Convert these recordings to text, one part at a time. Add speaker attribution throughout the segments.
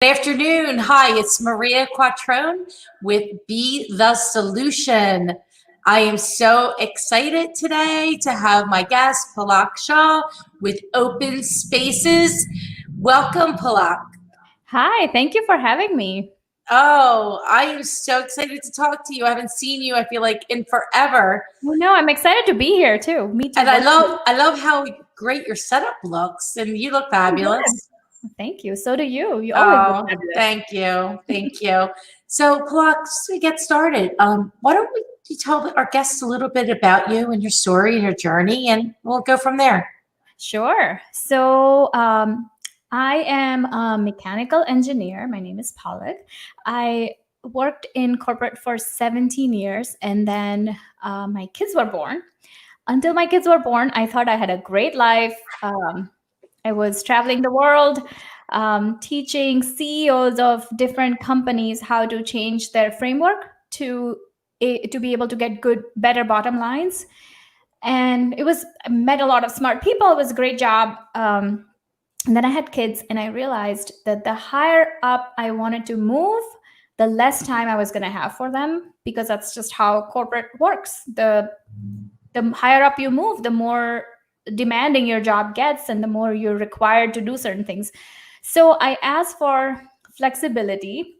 Speaker 1: Good afternoon. Hi, it's Maria Quattrone with Be the Solution. I am so excited today to have my guest, Palak Shah, with Open Spaces. Welcome, Palak.
Speaker 2: Hi, thank you for having me.
Speaker 1: Oh, I am so excited to talk to you. I haven't seen you, I feel like, in forever.
Speaker 2: Well, no, I'm excited to be here too. Me too.
Speaker 1: And I love how great your setup looks, and you look
Speaker 2: Oh, good.
Speaker 1: fabulous.
Speaker 2: Thank you. So do you. You always look
Speaker 1: Oh,
Speaker 2: fabulous.
Speaker 1: thank you. Thank you. So, Palak, just to get started, why don't you tell our guests a little bit about you and your story and your journey, and we'll go from there.
Speaker 2: Sure. So, I am a mechanical engineer. My name is Palak. I worked in corporate for 17 years, and then my kids were born. Until my kids were born, I thought I had a great life. I was traveling the world, teaching CEOs of different companies how to change their framework to be able to get good, better bottom lines. And I met a lot of smart people. It was a great job. And then I had kids, and I realized that the higher up I wanted to move, the less time I was going to have for them, because that's just how corporate works. The higher up you move, the more demanding your job gets and the more you're required to do certain things. So I asked for flexibility,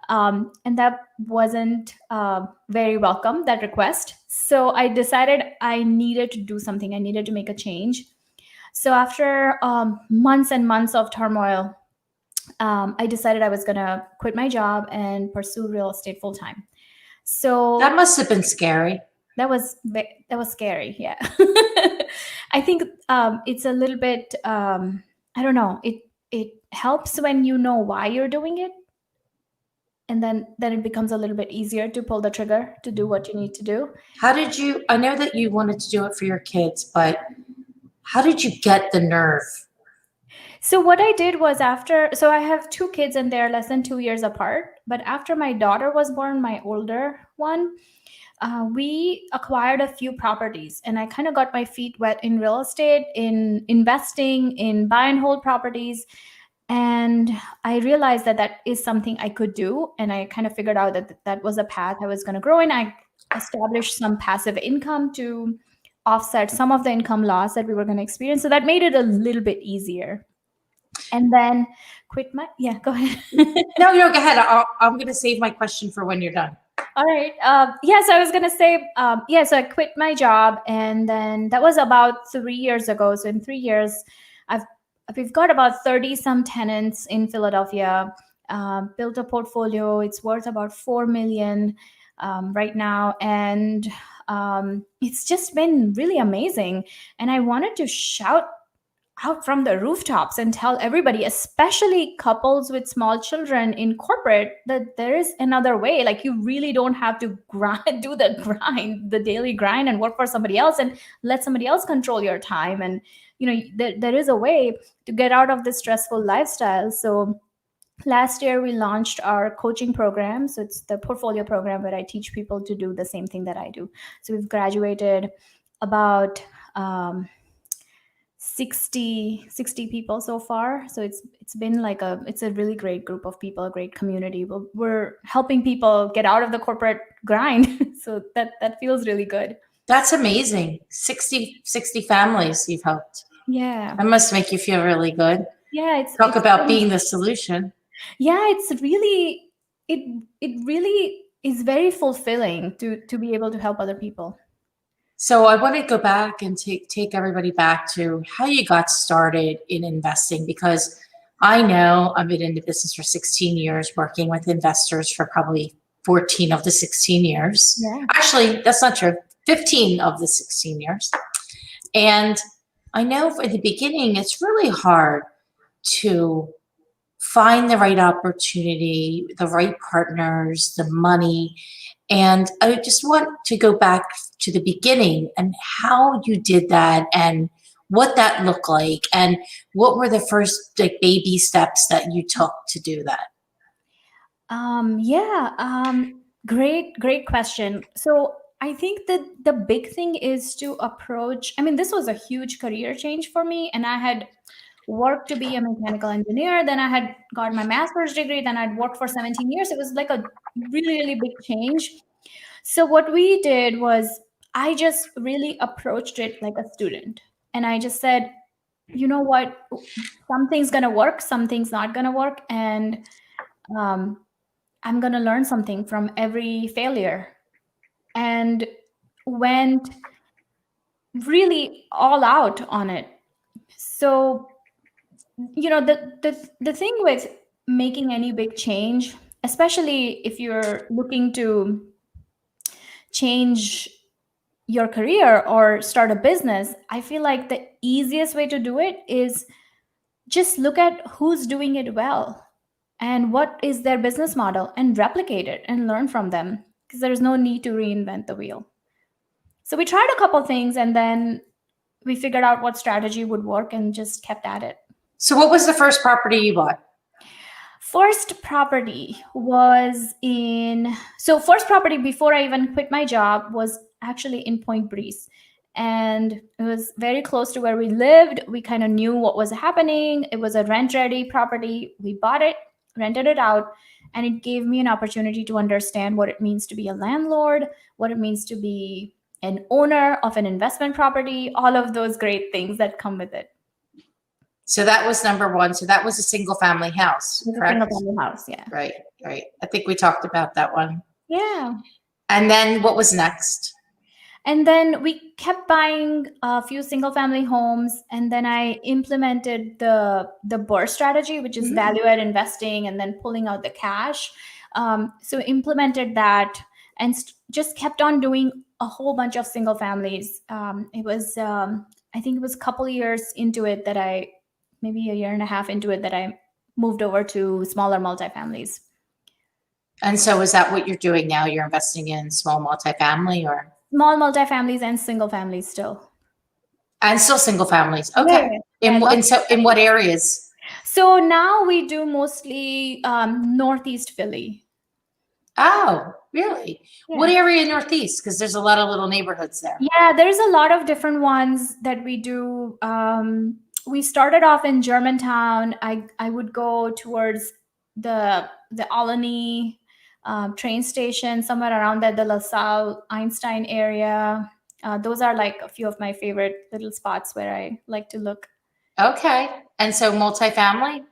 Speaker 2: and that wasn't very welcome, that request. So I decided I needed to do something, I needed to make a change. So after months and months of turmoil, I decided I was going to quit my job and pursue real estate full time.
Speaker 1: That
Speaker 2: So
Speaker 1: must have been scary.
Speaker 2: that was scary, yeah. I think it's a little bit, I don't know, it helps when you know why you're doing it, and then it becomes a little bit easier to pull the trigger to do what you need to do.
Speaker 1: How did you? I know that you wanted to do it for your kids, but how did you get the nerve?
Speaker 2: So what I did was, so I have two kids and they're less than 2 years apart, but after my daughter was born, my older one, we acquired a few properties, and I kind of got my feet wet in real estate, in investing, in buy and hold properties. And I realized that that is something I could do. And I kind of figured out that that was a path I was going to grow in. I established some passive income to offset some of the income loss that we were going to experience. So that made it a little bit easier. And then yeah, go ahead.
Speaker 1: No, go ahead. I'm going to save my question for when you're done.
Speaker 2: All right. Yeah, so I was going to say, yeah, so I quit my job, and then that was about 3 years ago. So in 3 years, I've we've got about 30 some tenants in Philadelphia, built a portfolio. It's worth about 4 million right now. And it's just been really amazing. And I wanted to shout out from the rooftops and tell everybody, especially couples with small children in corporate, that there is another way. Like, you really don't have to do the daily grind, and work for somebody else and let somebody else control your time. And there is a way to get out of this stressful lifestyle. So last year we launched our coaching program. So it's the portfolio program where I teach people to do the same thing that I do. So we've graduated about 60 people so far. So it's been like it's a really great group of people, a great community. We're helping people get out of the corporate grind. So that feels really good.
Speaker 1: That's amazing. 60 families you've helped.
Speaker 2: Yeah.
Speaker 1: That must make you feel really good.
Speaker 2: Yeah,
Speaker 1: Talk about being the solution.
Speaker 2: Yeah, it really is very fulfilling to be able to help other people.
Speaker 1: So I want to go back and take everybody back to how you got started in investing, because I know I've been in the business for 16 years, working with investors for probably 14 of the 16 years.
Speaker 2: Yeah.
Speaker 1: Actually, that's not true. 15 of the 16 years. And I know for the beginning, it's really hard to find the right opportunity, the right partners, the money. And I just want to go back to the beginning and how you did that, and what that looked like, and what were the first baby steps that you took to do that.
Speaker 2: Yeah. Great question. So I think that the big thing is to approach. I mean, this was a huge career change for me, and I had worked to be a mechanical engineer. Then I had got my master's degree. Then I'd worked for 17 years. It was like a really, really big change. So what we did was I just really approached it like a student. And I just said, you know what, something's going to work, something's not going to work. And I'm going to learn something from every failure. And went really all out on it. So, the thing with making any big change, especially if you're looking to change your career or start a business, I feel like the easiest way to do it is just look at who's doing it well and what is their business model and replicate it and learn from them, because there's no need to reinvent the wheel. So we tried a couple things and then we figured out what strategy would work and just kept at it.
Speaker 1: So what was the first property you bought?
Speaker 2: First property first property before I even quit my job was actually in Point Breeze. And it was very close to where we lived. We kind of knew what was happening. It was a rent-ready property. We bought it, rented it out, and it gave me an opportunity to understand what it means to be a landlord, what it means to be an owner of an investment property, all of those great things that come with it.
Speaker 1: So that was number one. So that was a single family house, correct?
Speaker 2: Single family house, yeah.
Speaker 1: Right. I think we talked about that one.
Speaker 2: Yeah.
Speaker 1: And then what was next?
Speaker 2: And then we kept buying a few single family homes. And then I implemented the BRRRR strategy, which is value add investing and then pulling out the cash. So implemented that and just kept on doing a whole bunch of single families. It was, I think it was a couple years into it that maybe a year and a half into it that I moved over to smaller multifamilies.
Speaker 1: And so is that what you're doing now? You're investing in small multifamily or?
Speaker 2: Small multifamilies and single families still.
Speaker 1: And still single families. Okay. Yeah. In what areas?
Speaker 2: So now we do mostly Northeast Philly.
Speaker 1: Oh, really? Yeah. What area in Northeast? Because there's a lot of little neighborhoods there.
Speaker 2: Yeah, there's a lot of different ones that we do. We started off in Germantown. I would go towards the Albany train station, somewhere around there, the LaSalle, Einstein area. Those are like a few of my favorite little spots where I like to look.
Speaker 1: Okay. And so multifamily?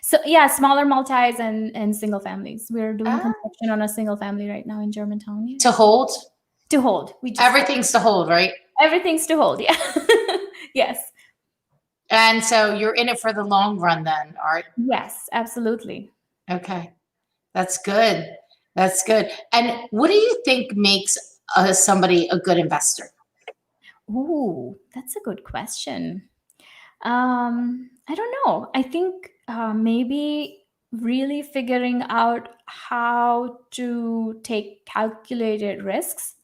Speaker 2: So yeah, smaller multis and single families. We're doing construction on a single family right now in Germantown. Yeah.
Speaker 1: To hold?
Speaker 2: To hold.
Speaker 1: Everything's to hold, right?
Speaker 2: Everything's to hold, yeah. Yes.
Speaker 1: And so you're in it for the long run then, Art?
Speaker 2: Yes, absolutely.
Speaker 1: Okay. That's good. That's good. And what do you think makes somebody a good investor?
Speaker 2: Ooh, that's a good question. I don't know. I think maybe really figuring out how to take calculated risks.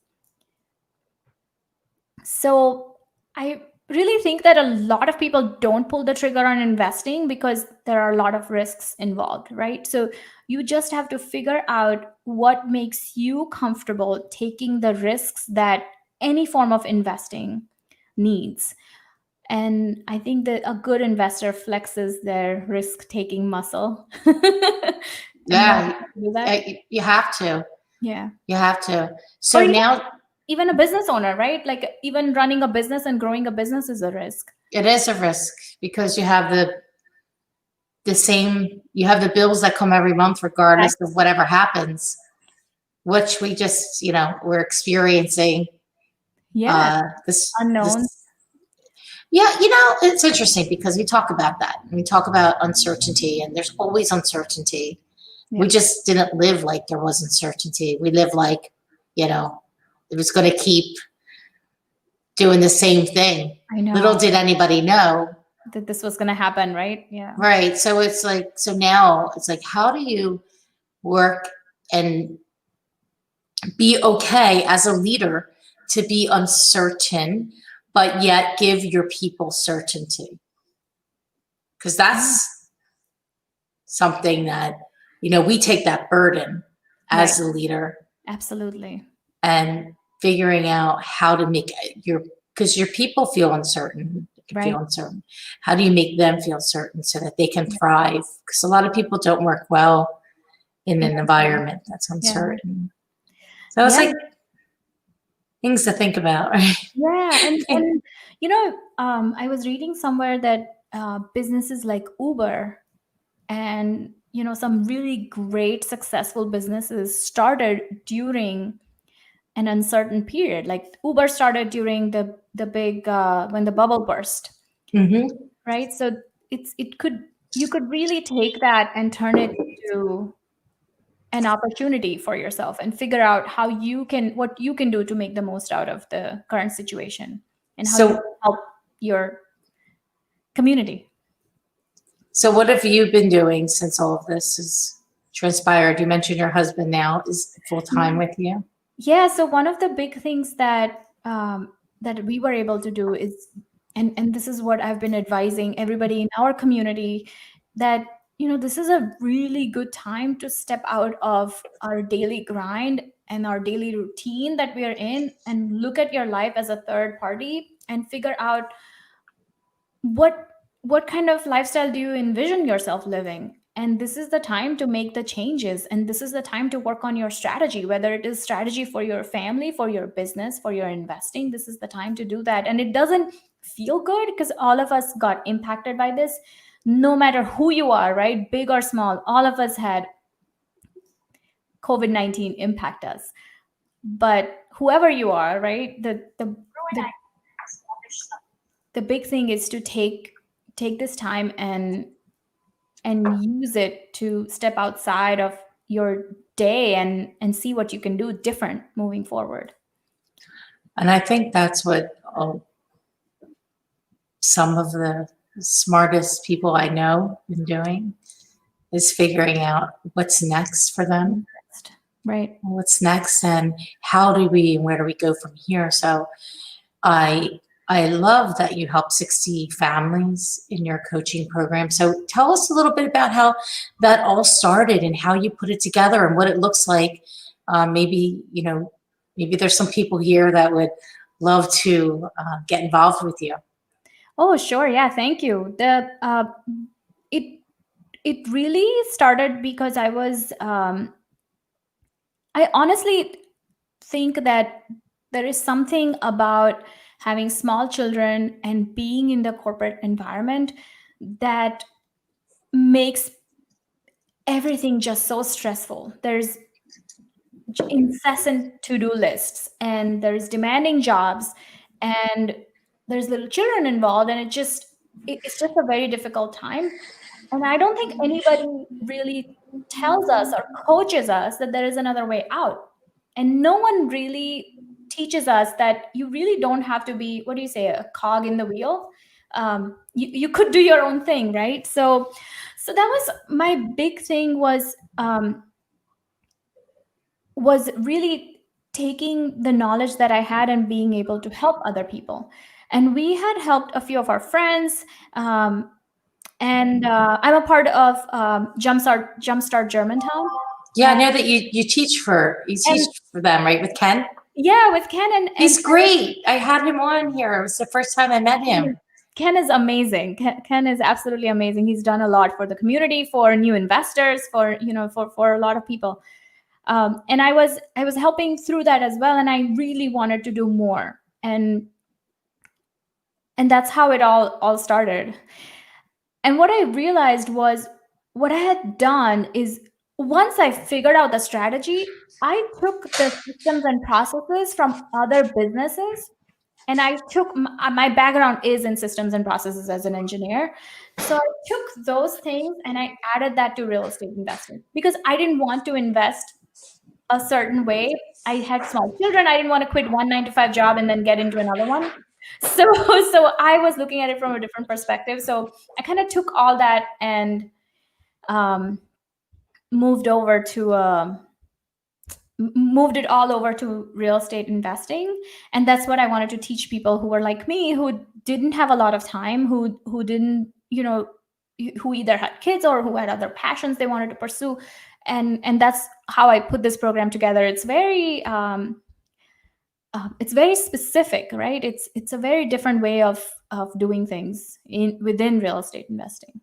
Speaker 2: So I really think that a lot of people don't pull the trigger on investing because there are a lot of risks involved, right? So you just have to figure out what makes you comfortable taking the risks that any form of investing needs. And I think that a good investor flexes their risk-taking muscle.
Speaker 1: Yeah, you have to.
Speaker 2: Yeah.
Speaker 1: You have to. So now...
Speaker 2: Even a business owner, right? Like even running a business and growing a business is a risk.
Speaker 1: It is a risk because you have the bills that come every month regardless of whatever happens, which we just, we're experiencing.
Speaker 2: Yeah.
Speaker 1: This
Speaker 2: unknown.
Speaker 1: Yeah, it's interesting because we talk about that. We talk about uncertainty and there's always uncertainty. Yeah. We just didn't live like there was uncertainty. We live like, it was going to keep doing the same thing.
Speaker 2: I know.
Speaker 1: Little did anybody know
Speaker 2: that this was going to happen, right? Yeah.
Speaker 1: Right. So it's like, now it's like, how do you work and be okay as a leader to be uncertain, but yet give your people certainty? Because that's something that, we take that burden as a leader.
Speaker 2: Absolutely.
Speaker 1: And figuring out how to make because your people feel uncertain. can
Speaker 2: Right.
Speaker 1: feel uncertain. How do you make them feel certain so that they can thrive? Because a lot of people don't work well in an environment that's
Speaker 2: Yeah.
Speaker 1: uncertain. So it's
Speaker 2: Yeah.
Speaker 1: like things to think about, right?
Speaker 2: Yeah. And I was reading somewhere that businesses like Uber and some really great successful businesses started during an uncertain period. Like Uber started during the big when the bubble burst,
Speaker 1: Mm-hmm.
Speaker 2: right? So you could really take that and turn it into an opportunity for yourself and figure out what you can do to make the most out of the current situation and how you can
Speaker 1: So,
Speaker 2: help your community.
Speaker 1: so what have you been doing since all of this has transpired? You mentioned your husband now is full time with you.
Speaker 2: Yeah, so one of the big things that we were able to do is, and this is what I've been advising everybody in our community, that this is a really good time to step out of our daily grind and our daily routine that we are in, and look at your life as a third party and figure out what kind of lifestyle do you envision yourself living. And this is the time to make the changes, and this is the time to work on your strategy, whether it is strategy for your family, for your business, for your investing. This is the time to do that. And it doesn't feel good because all of us got impacted by this, no matter who you are, right? Big or small, all of us had COVID-19 impact us. But whoever you are, right, the big thing is to take this time and use it to step outside of your day and see what you can do different moving forward.
Speaker 1: And I think that's what some of the smartest people I know been doing is figuring out what's next for them.
Speaker 2: Right.
Speaker 1: What's next and where do we go from here? So I love that you help 60 families in your coaching program. So tell us a little bit about how that all started and how you put it together and what it looks like. Maybe there's some people here that would love to get involved with you.
Speaker 2: Oh, sure. Yeah. Thank you. It it really started because I honestly think that there is something about having small children and being in the corporate environment that makes everything just so stressful. There's incessant to-do lists, and there's demanding jobs, and there's little children involved, and it's just a very difficult time. And I don't think anybody really tells us or coaches us that there is another way out. And no one really teaches us that you really don't have to be, what do you say, a cog in the wheel. You could do your own thing, right? So that was my big thing, was really taking the knowledge that I had and being able to help other people. And we had helped a few of our friends. And I'm a part of Jumpstart Germantown.
Speaker 1: Yeah, I
Speaker 2: Uh,
Speaker 1: know that you teach for
Speaker 2: and
Speaker 1: them, right? With Ken?
Speaker 2: yeah, with Ken
Speaker 1: He's great. I had him on here. It was the first time I met him.
Speaker 2: Ken is amazing. Ken is absolutely amazing. He's done a lot for the community, for new investors, for a lot of people. And I was helping through that as well, and I really wanted to do more. And that's how it all started. And what I realized was, what I had done is, once I figured out the strategy, I took the systems and processes from other businesses, and I took my background is in systems and processes as an engineer. So I took those things and I added that to real estate investing, because I didn't want to invest a certain way. I had small children. I didn't want to quit one 9 to 5 job and then get into another one. So so I was looking at it from a different perspective. So I kind of took all that and um, moved over to moved it all over to real estate investing. And that's what I wanted to teach people who were like me, who didn't have a lot of time, who didn't, who either had kids or who had other passions they wanted to pursue. And that's how I put this program together. It's very it's very specific, right? It's a very different way of doing things within real estate investing.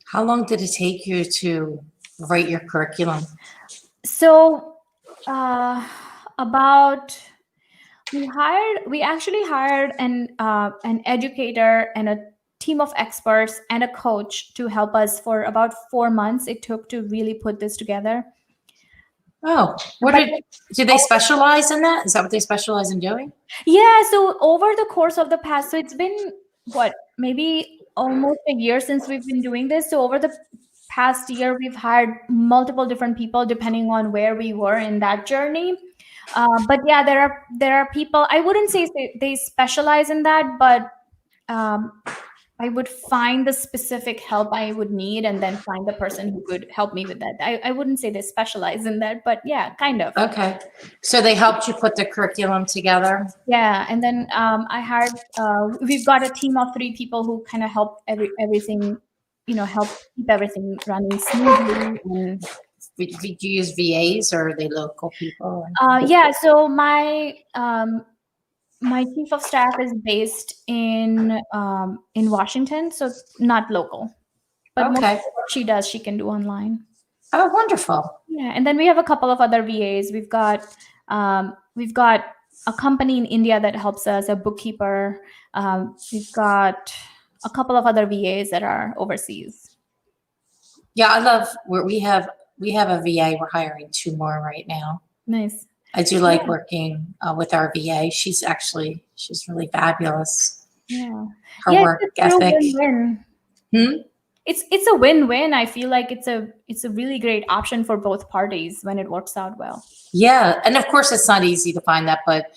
Speaker 1: How long did it take you to write your curriculum?
Speaker 2: So about we actually hired an educator and a team of experts and a coach to help us for about 4 months. It took to really put this together.
Speaker 1: Oh, do they specialize in that? Is that what they specialize in doing?
Speaker 2: Yeah, so over the course of the past, so it's been what, maybe almost a year since we've been doing this. So over the past year, we've hired multiple different people depending on where we were in that journey. But yeah, there are people. I wouldn't say they specialize in that, but I would find the specific help I would need and then find the person who could help me with that. I wouldn't say they specialize in that, but yeah, kind of.
Speaker 1: Okay. So they helped you put the curriculum together?
Speaker 2: Yeah. And then I hired, we've got a team of 3 people who kind of help everything, help keep everything running smoothly. And,
Speaker 1: Did you use VAs or are they local people?
Speaker 2: yeah. So my chief of staff is based in Washington, so not local. But most
Speaker 1: Okay.
Speaker 2: of what she does, she can do online.
Speaker 1: Oh, wonderful.
Speaker 2: Yeah, and then we have a couple of other VAs. We've got a company in India that helps us, a bookkeeper. We've got a couple of other VAs that are overseas.
Speaker 1: Yeah, I love where we have a VA. We're hiring 2 more right now.
Speaker 2: Nice.
Speaker 1: I do like working with our VA. She's really fabulous.
Speaker 2: Yeah.
Speaker 1: Her work ethic.
Speaker 2: Win-win. It's a win-win. I feel like it's a really great option for both parties when it works out well.
Speaker 1: Yeah, and of course it's not easy to find that, but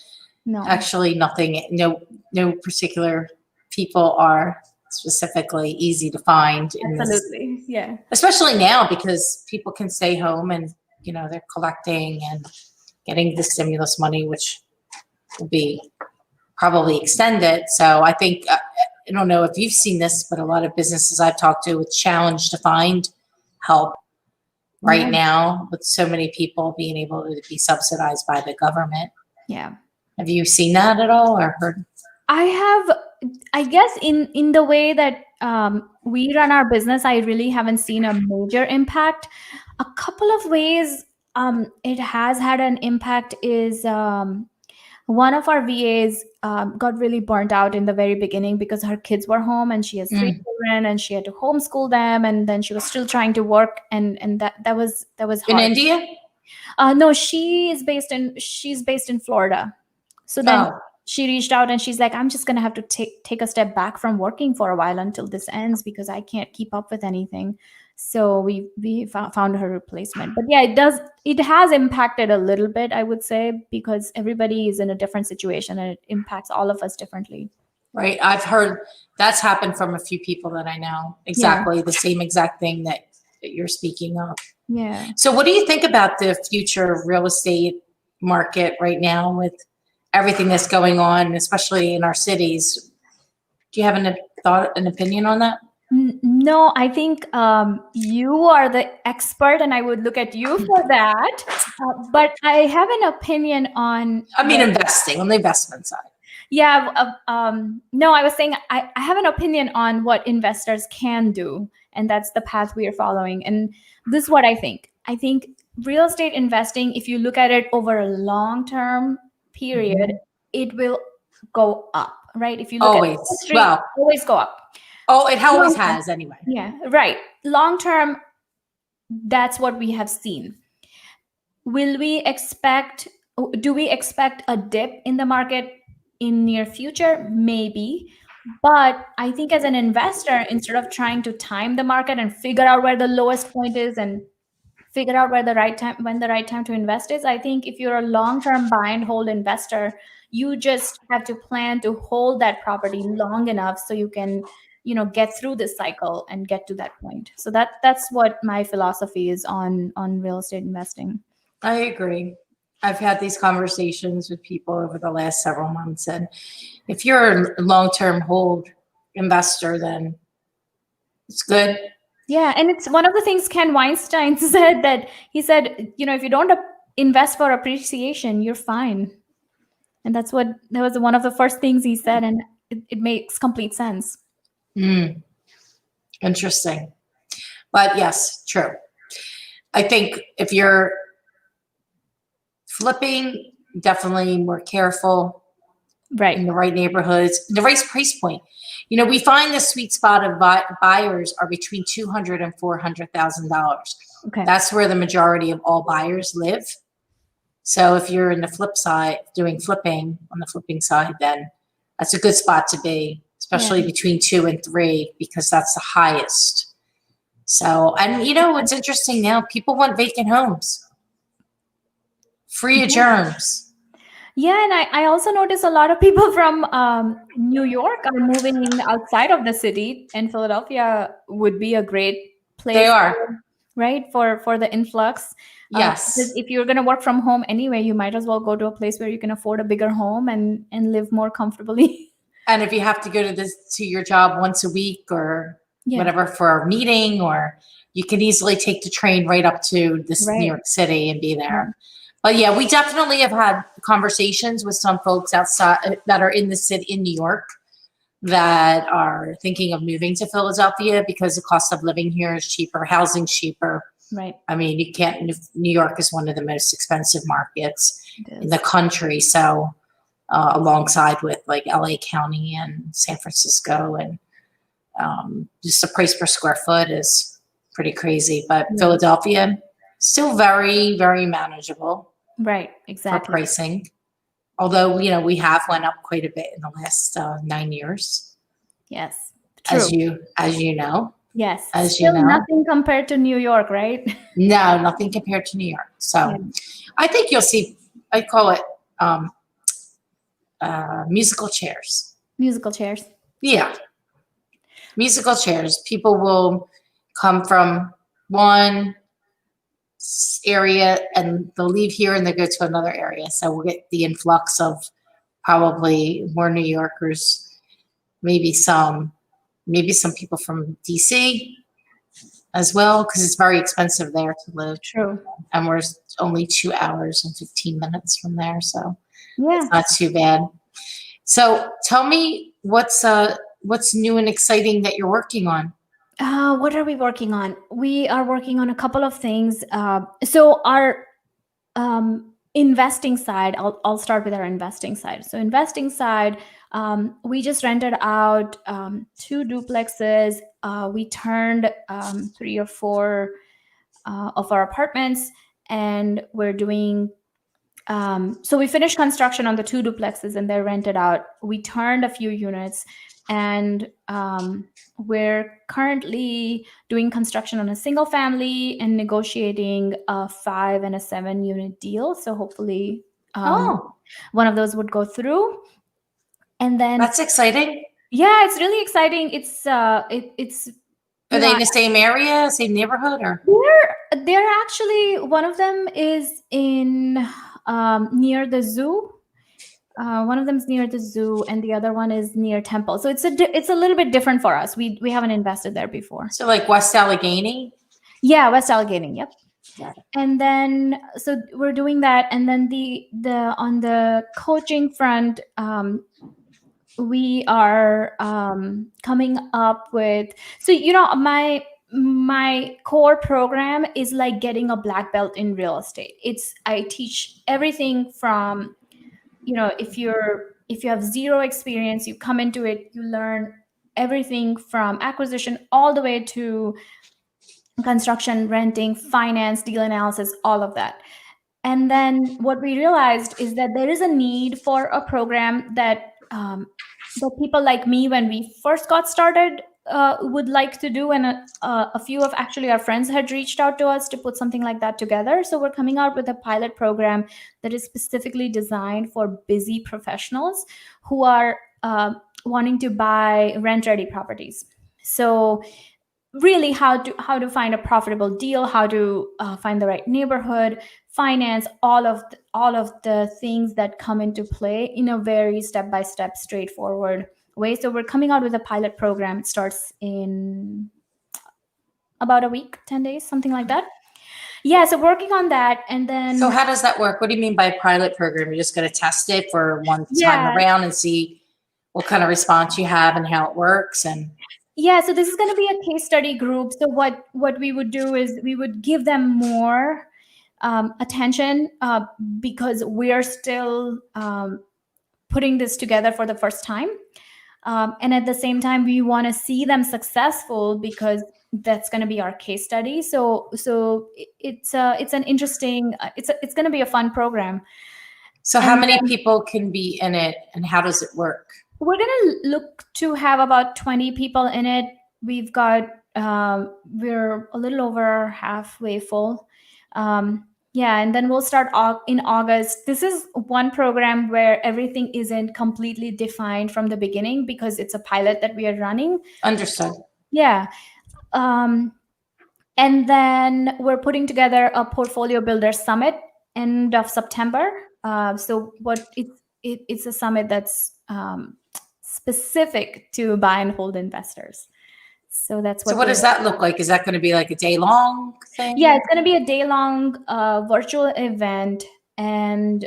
Speaker 2: No.
Speaker 1: actually no particular people are specifically easy to find in this.
Speaker 2: Absolutely. Yeah.
Speaker 1: Especially now because people can stay home and they're collecting and getting the stimulus money, which will be probably extended. So I think I don't know if you've seen this, but a lot of businesses I've talked to, it's challenged to find help right now with so many people being able to be subsidized by the government.
Speaker 2: Yeah.
Speaker 1: Have you seen that at all or heard?
Speaker 2: I have, I guess in the way that we run our business, I really haven't seen a major impact. A couple of ways it has had an impact is one of our VAs got really burnt out in the very beginning because her kids were home and she has 3 children and she had to homeschool them, and then she was still trying to work, and that was hard.
Speaker 1: In India?
Speaker 2: No, she's based in Florida. So then she reached out and she's like, I'm just gonna have to take a step back from working for a while until this ends because I can't keep up with anything. So we found her replacement. But yeah, it has impacted a little bit, I would say, because everybody is in a different situation and it impacts all of us differently.
Speaker 1: Right. I've heard that's happened from a few people that I know. Exactly the same exact thing that you're speaking of.
Speaker 2: Yeah.
Speaker 1: So what do you think about the future real estate market right now with everything that's going on, especially in our cities? Do you have an opinion on that?
Speaker 2: No, I think you are the expert and I would look at you for that. But I have an opinion on...
Speaker 1: investing, on the investment side.
Speaker 2: Yeah. No, I was saying I have an opinion on what investors can do. And that's the path we are following. And this is what I think. I think real estate investing, if you look at it over a long-term period, it will go up, right? If you look at history, always go up.
Speaker 1: Oh, it always has anyway.
Speaker 2: Yeah, right. Long term, that's what we have seen. Do we expect a dip in the market in near future? Maybe. But I think as an investor, instead of trying to time the market and figure out where the lowest point is and figure out when the right time to invest is, I think if you're a long-term buy and hold investor, you just have to plan to hold that property long enough so you can get through this cycle and get to that point. So that's what my philosophy is on real estate investing.
Speaker 1: I agree. I've had these conversations with people over the last several months, and if you're a long-term hold investor, then it's good. Yeah,
Speaker 2: and it's one of the things Ken Weinstein said, that he said, if you don't invest for appreciation, you're fine. And that was one of the first things he said, and it makes complete sense.
Speaker 1: Mm, interesting. But yes, true. I think if you're flipping, definitely more careful in
Speaker 2: Right.
Speaker 1: the right neighborhoods, the right price point. You know, we find the sweet spot of buyers are between $200,000 and $400,000.
Speaker 2: Okay.
Speaker 1: That's where the majority of all buyers live. So if you're in the flip side, doing flipping on the flipping side, then that's a good spot to be, especially between 2 and 3, because that's the highest. So, and you know, what's interesting now, people want vacant homes, free of germs.
Speaker 2: Yeah, and I also notice a lot of people from New York are moving outside of the city, and Philadelphia would be a great place.
Speaker 1: They are.
Speaker 2: Right, for the influx.
Speaker 1: Yes.
Speaker 2: Because if you're going to work from home anyway, you might as well go to a place where you can afford a bigger home and live more comfortably.
Speaker 1: And if you have to go to your job once a week or whatever for a meeting, or you can easily take the train right up to this New York City and be there. But yeah, we definitely have had conversations with some folks outside that are in the city in New York that are thinking of moving to Philadelphia because the cost of living here is cheaper, housing's cheaper.
Speaker 2: Right.
Speaker 1: I mean, you can't. New York is one of the most expensive markets in the country. So, alongside with like LA County and San Francisco, and just the price per square foot is pretty crazy. But Philadelphia, still very, very manageable.
Speaker 2: Right. Exactly.
Speaker 1: For pricing. Although, you know, we have went up quite a bit in the last 9 years.
Speaker 2: Yes. True.
Speaker 1: As you know.
Speaker 2: Yes.
Speaker 1: As
Speaker 2: Still
Speaker 1: you know.
Speaker 2: Nothing compared to New York, right?
Speaker 1: No, nothing compared to New York. So I think you'll see, I call it musical chairs.
Speaker 2: Musical chairs.
Speaker 1: Yeah. Musical chairs. People will come from one area and they'll leave here and they go to another area. So we'll get the influx of probably more New Yorkers, maybe some people from DC as well, because it's very expensive there to live.
Speaker 2: True.
Speaker 1: And we're only 2 hours and 15 minutes from there. So
Speaker 2: yeah,
Speaker 1: it's not too bad. So tell me what's new and exciting that you're working on?
Speaker 2: What are we working on? We are working on a couple of things. So our investing side, I'll start with our investing side. So investing side, we just rented out 2 duplexes. We turned 3 or 4 of our apartments, and we're doing. So we finished construction on the 2 duplexes, and they're rented out. We turned a few units, and we're currently doing construction on a single family and negotiating a 5 and a 7 unit deal. So hopefully one of those would go through. And then
Speaker 1: that's exciting.
Speaker 2: Yeah, it's really exciting. It's
Speaker 1: Are they in the same area, same neighborhood, or?
Speaker 2: They're actually, one of them is in near the zoo. One of them is near the zoo, and the other one is near Temple. So it's a little bit different for us. We haven't invested there before.
Speaker 1: So like West Allegheny?
Speaker 2: Yeah, West Allegheny. Yep. And then so we're doing that, and then the on the coaching front, we are coming up with. So my core program is like getting a black belt in real estate. I teach everything from, if you have 0 experience, you come into it, you learn everything from acquisition all the way to construction, renting, finance, deal analysis, all of that. And then what we realized is that there is a need for a program that people like me, when we first got started, would like to do, and a few of actually our friends had reached out to us to put something like that together. So we're coming out with a pilot program that is specifically designed for busy professionals who are wanting to buy rent-ready properties. So really how to find a profitable deal, how to find the right neighborhood, finance, all of the things that come into play in a very step-by-step, straightforward way. So we're coming out with a pilot program. It starts in about a week, 10 days, something like that. Yeah, so working on that, and then
Speaker 1: So how does that work? What do you mean by a pilot program? You're just going to test it for one time
Speaker 2: yeah,
Speaker 1: around and see what kind of response you have and how it works. And
Speaker 2: yeah, so this is going to be a case study group. So what we would do is we would give them more attention because we're still putting this together for the first time. And at the same time, we want to see them successful because that's going to be our case study. It's an interesting, it's going to be a fun program.
Speaker 1: so how
Speaker 2: And
Speaker 1: many people can be in it and how does it work?
Speaker 2: we're going to look to have about 20 people in it. We've got, we're a little over halfway full. Yeah, and then we'll start in August. This is one program where everything isn't completely defined from the beginning because it's a pilot that we are running.
Speaker 1: Understood.
Speaker 2: Yeah. And then we're putting together a portfolio builder summit end of September. So it's a summit that's specific to buy and hold investors. So that's
Speaker 1: So what does that look like? Is that going to be like a day long thing?
Speaker 2: Yeah, it's going to be a day-long virtual event, and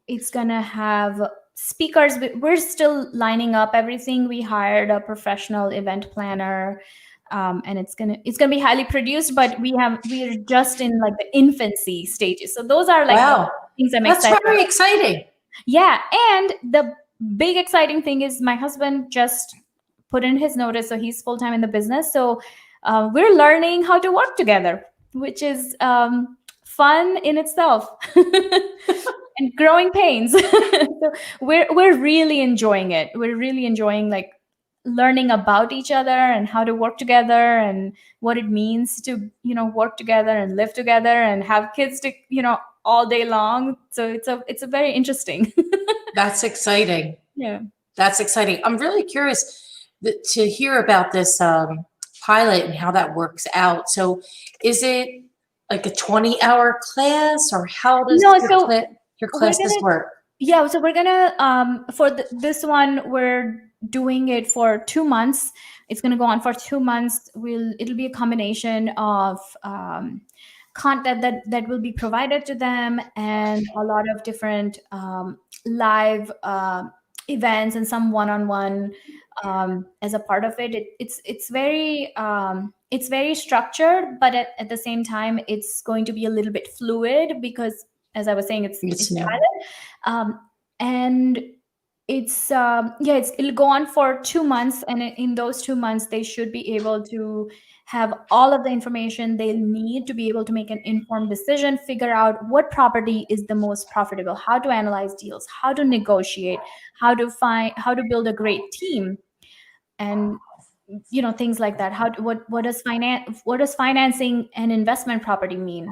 Speaker 2: it's going to have speakers. We're still lining up everything. We hired a professional event planner, and it's gonna be highly produced. But we're just in like the infancy stages. So those are like
Speaker 1: Wow,
Speaker 2: things I'm
Speaker 1: that's
Speaker 2: excited.
Speaker 1: very exciting.
Speaker 2: Yeah, and the big exciting thing is my husband just put in his notice, so he's full time in the business. So we're learning how to work together, which is fun in itself, and growing pains. So we're really enjoying it. We're really enjoying like learning about each other and how to work together and what it means to work together and live together and have kids to all day long. So it's a very interesting.
Speaker 1: That's exciting.
Speaker 2: Yeah.
Speaker 1: That's exciting. I'm really curious to hear about this pilot and how that works out. So is it like a 20-hour class or how does your classes work?
Speaker 2: Yeah, so we're gonna for this one we're doing it for 2 months. It's gonna go on for 2 months. It'll be a combination of content that will be provided to them and a lot of different live events and some one-on-one as a part of it. It's very structured, but at the same time it's going to be a little bit fluid because, as I was saying, it's
Speaker 1: new.
Speaker 2: pilot. And it'll go on for 2 months, and in those 2 months they should be able to have all of the information they'll need to be able to make an informed decision, figure out what property is the most profitable, how to analyze deals, how to negotiate, how to build a great team, and things like that. What does financing an investment property mean?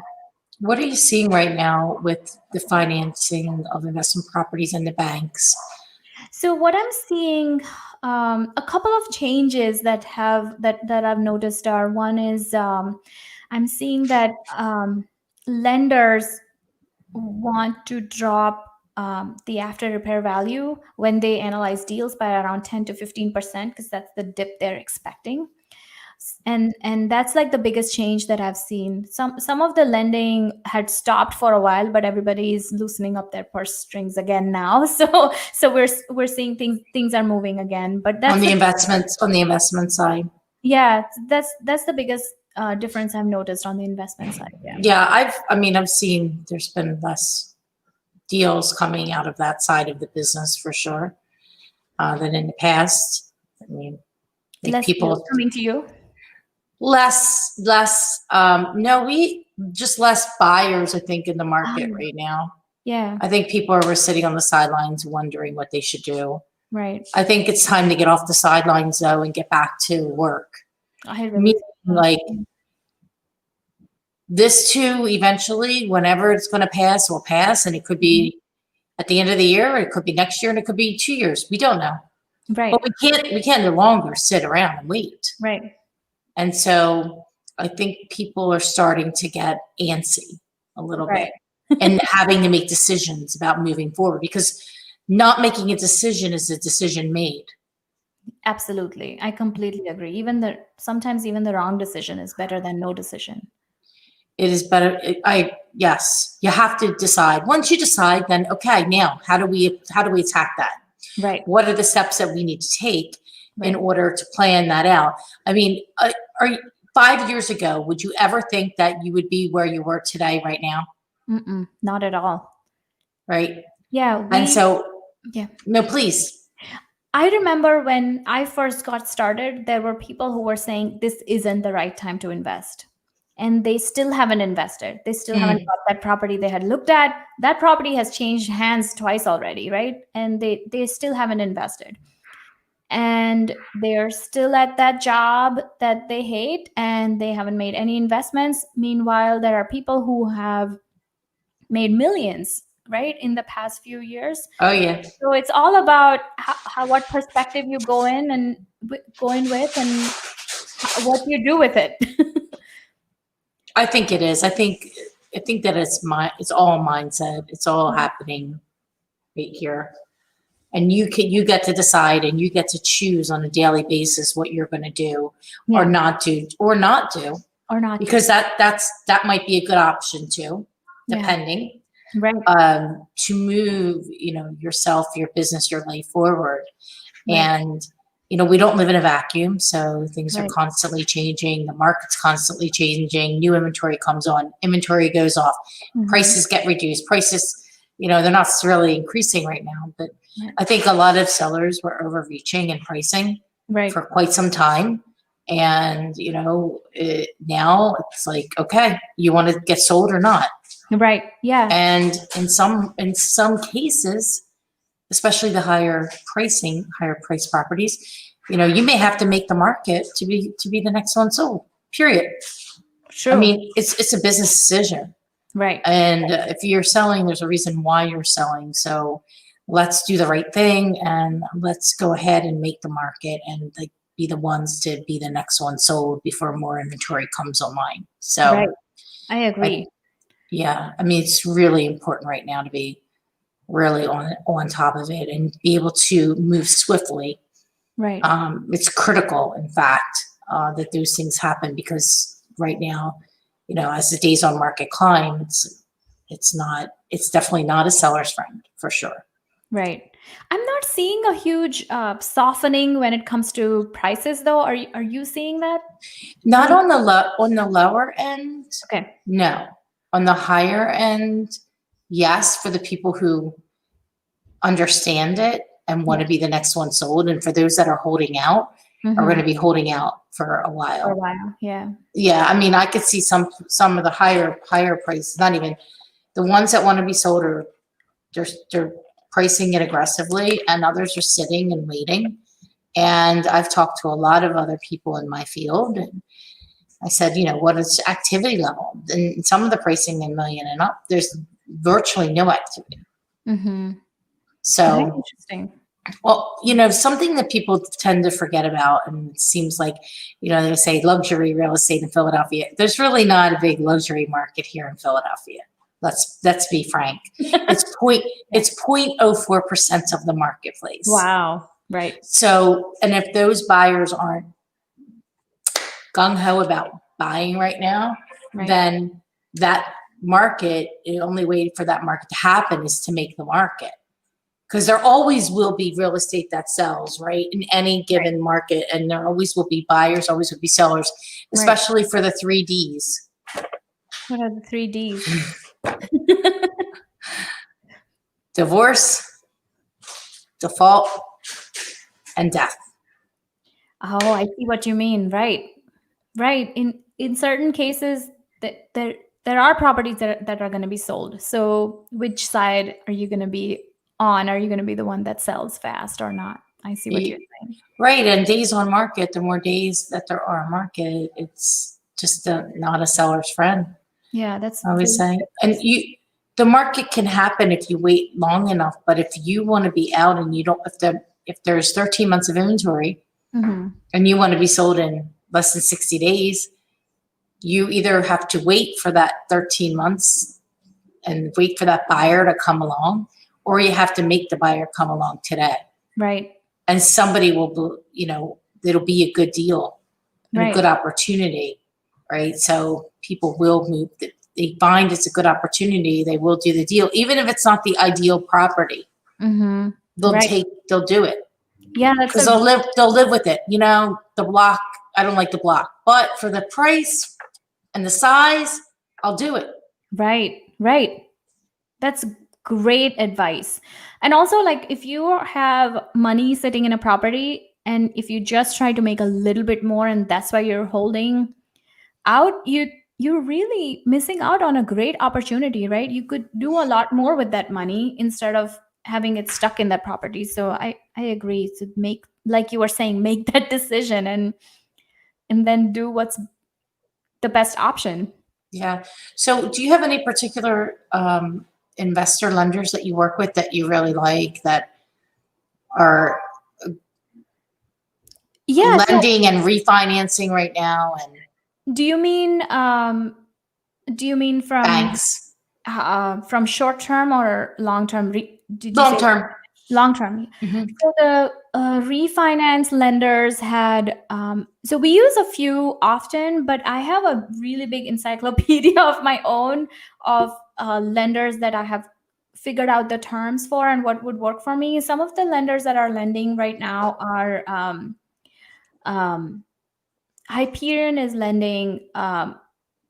Speaker 1: What are you seeing right now with the financing of investment properties in the banks?
Speaker 2: So what I'm seeing, a couple of changes that I've noticed are, one is I'm seeing that lenders want to drop the after repair value when they analyze deals by around 10 to 15% because that's the dip they're expecting. And that's like the biggest change that I've seen. Some of the lending had stopped for a while, but everybody is loosening up their purse strings again now. So we're seeing things are moving again. But that's
Speaker 1: on the investment side.
Speaker 2: Yeah, that's the biggest difference I've noticed on the investment side.
Speaker 1: Yeah, I've seen there's been less deals coming out of that side of the business for sure than in the past. I mean,
Speaker 2: Less people coming to you.
Speaker 1: Less. No, we just less buyers, I think, in the market right now.
Speaker 2: Yeah.
Speaker 1: I think people are sitting on the sidelines wondering what they should do.
Speaker 2: Right.
Speaker 1: I think it's time to get off the sidelines though and get back to work. Like this too, eventually, whenever it's going to pass, will pass, and it could be at the end of the year, it could be next year, and it could be 2 years. We don't know.
Speaker 2: Right.
Speaker 1: But we can't no longer sit around and wait.
Speaker 2: Right.
Speaker 1: And so I think people are starting to get antsy a little bit and having to make decisions about moving forward, because not making a decision is a decision made.
Speaker 2: Absolutely. I completely agree. Sometimes even the wrong decision is better than no decision.
Speaker 1: It is better. Yes, you have to decide. Once you decide, then okay, now how do we attack that?
Speaker 2: Right.
Speaker 1: What are the steps that we need to take in
Speaker 2: Right.
Speaker 1: order to plan that out? I mean, 5 years ago, would you ever think that you would be where you were today right now?
Speaker 2: Not at all.
Speaker 1: Right.
Speaker 2: Yeah.
Speaker 1: And so,
Speaker 2: Yeah.
Speaker 1: no, please.
Speaker 2: I remember when I first got started, there were people who were saying this isn't the right time to invest. And they still haven't invested. They still haven't got that property they had looked at. That property has changed hands twice already, right? And they still haven't invested. And they're still at that job that they hate and they haven't made any investments. Meanwhile, there are people who have made millions, right, in the past few years.
Speaker 1: Oh, yeah.
Speaker 2: So it's all about how what perspective you go in with and what you do with it.
Speaker 1: I think it is. I think that it's all mindset. It's all happening right here. And you get to decide and you get to choose on a daily basis what you're going to do or not do. Because that might be a good option too, depending.
Speaker 2: Right.
Speaker 1: To move, yourself, your business, your life forward.
Speaker 2: Right.
Speaker 1: And, we don't live in a vacuum. So things are constantly changing. The market's constantly changing. New inventory comes on, inventory goes off, prices get reduced. Prices, they're not really increasing right now, but I think a lot of sellers were overreaching in pricing for quite some time. And, now it's like, okay, you want to get sold or not?
Speaker 2: Right. Yeah.
Speaker 1: And in some cases, especially the higher price properties, you may have to make the market to be the next one sold, period.
Speaker 2: Sure.
Speaker 1: I mean, it's a business decision.
Speaker 2: Right.
Speaker 1: And if you're selling, there's a reason why you're selling. So let's do the right thing and let's go ahead and make the market and be the ones to be the next one sold before more inventory comes online. So
Speaker 2: I agree.
Speaker 1: I mean, it's really important right now to be really on top of it and be able to move swiftly.
Speaker 2: Right.
Speaker 1: It's critical, in fact, that those things happen because right now, as the days on market climb, it's definitely not a seller's friend for sure.
Speaker 2: Right. I'm not seeing a huge softening when it comes to prices, though. Are you seeing that?
Speaker 1: Not on the lower end.
Speaker 2: Okay.
Speaker 1: No. On the higher end, yes, for the people who understand it and want to be the next one sold. And for those that are holding out, are going to be holding out for a while.
Speaker 2: For a while, yeah.
Speaker 1: Yeah, I mean, I could see some of the higher prices, not even the ones that want to be sold are they're pricing it aggressively, and others are sitting and waiting. And I've talked to a lot of other people in my field, and I said, what is activity level? And some of the pricing in million and up, there's virtually no activity. So
Speaker 2: very interesting.
Speaker 1: Well, something that people tend to forget about, and it seems like, they say luxury real estate in Philadelphia. There's really not a big luxury market here in Philadelphia. Let's be frank. It's 0.04% of the marketplace.
Speaker 2: Wow. Right.
Speaker 1: So, and if those buyers aren't gung-ho about buying right now, then that market, the only way for that market to happen is to make the market. Because there always will be real estate that sells, right, in any given market. And there always will be buyers, always will be sellers, especially for the 3 Ds.
Speaker 2: What are the 3 Ds?
Speaker 1: Divorce, default, and death.
Speaker 2: Oh, I see what you mean. Right. In certain cases, there are properties that are going to be sold. So which side are you going to be on? Are you going to be the one that sells fast or not? I see what you're saying.
Speaker 1: Right. And days on market, the more days that there are on market, it's just not a seller's friend.
Speaker 2: Yeah, that's
Speaker 1: I would say. And the market can happen if you wait long enough, but if you want to be out and you don't, if there's 13 months of inventory and you want to be sold in less than 60 days, you either have to wait for that 13 months and wait for that buyer to come along, or you have to make the buyer come along today.
Speaker 2: Right.
Speaker 1: And somebody will, it'll be a good deal and a good opportunity, right? So people will move. they find it's a good opportunity, they will do the deal, even if it's not the ideal property.
Speaker 2: Mm-hmm. Right.
Speaker 1: They'll do it
Speaker 2: Yeah, that's
Speaker 1: because they'll live with it. You know, the block, I don't like the block, but for the price and the size, I'll do it.
Speaker 2: right. Right. That's great advice. And also, like, if you have money sitting in a property and if you just try to make a little bit more and that's why you're holding out, you're really missing out on a great opportunity, right? You could do a lot more with that money instead of having it stuck in that property. So I agree to make, like you were saying, make that decision and then do what's the best option.
Speaker 1: Yeah. So do you have any particular investor lenders that you work with that you really like that are
Speaker 2: Yeah. So
Speaker 1: lending and refinancing right now, and
Speaker 2: do you mean do you mean
Speaker 1: banks?
Speaker 2: from short term or long term? Did you
Speaker 1: Long
Speaker 2: say
Speaker 1: term.
Speaker 2: long term?
Speaker 1: Mhm.
Speaker 2: So the refinance lenders had, so we use a few often, but I have a really big encyclopedia of my own of lenders that I have figured out the terms for and what would work for me. Some of the lenders that are lending right now are um, Hyperion is lending.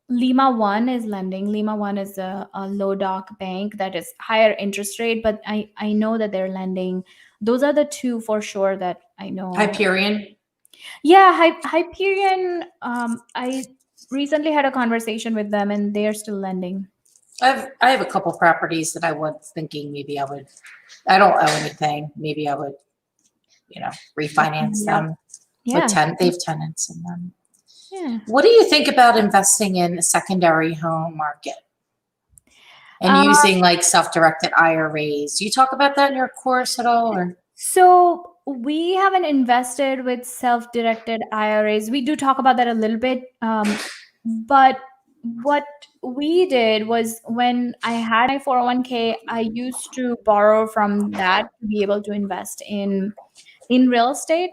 Speaker 2: Lima One is lending. Lima One is a low doc bank that is higher interest rate, but I know that they're lending. Those are the two for sure that I know.
Speaker 1: Hyperion.
Speaker 2: Yeah, Hyperion. I recently had a conversation with them, and they are still lending.
Speaker 1: I have a couple properties that I was thinking maybe I would. I don't owe anything. Maybe I would, refinance
Speaker 2: Yeah,
Speaker 1: them with
Speaker 2: yeah,
Speaker 1: they have tenants in them.
Speaker 2: yeah.
Speaker 1: What do you think about investing in a secondary home market and
Speaker 2: Uh,
Speaker 1: using like self-directed IRAs? Do you talk about that in your course at all, or?
Speaker 2: So we haven't invested with self-directed IRAs. We do talk about that a little bit, but what we did was when I had my 401k, I used to borrow from that to be able to invest in real estate.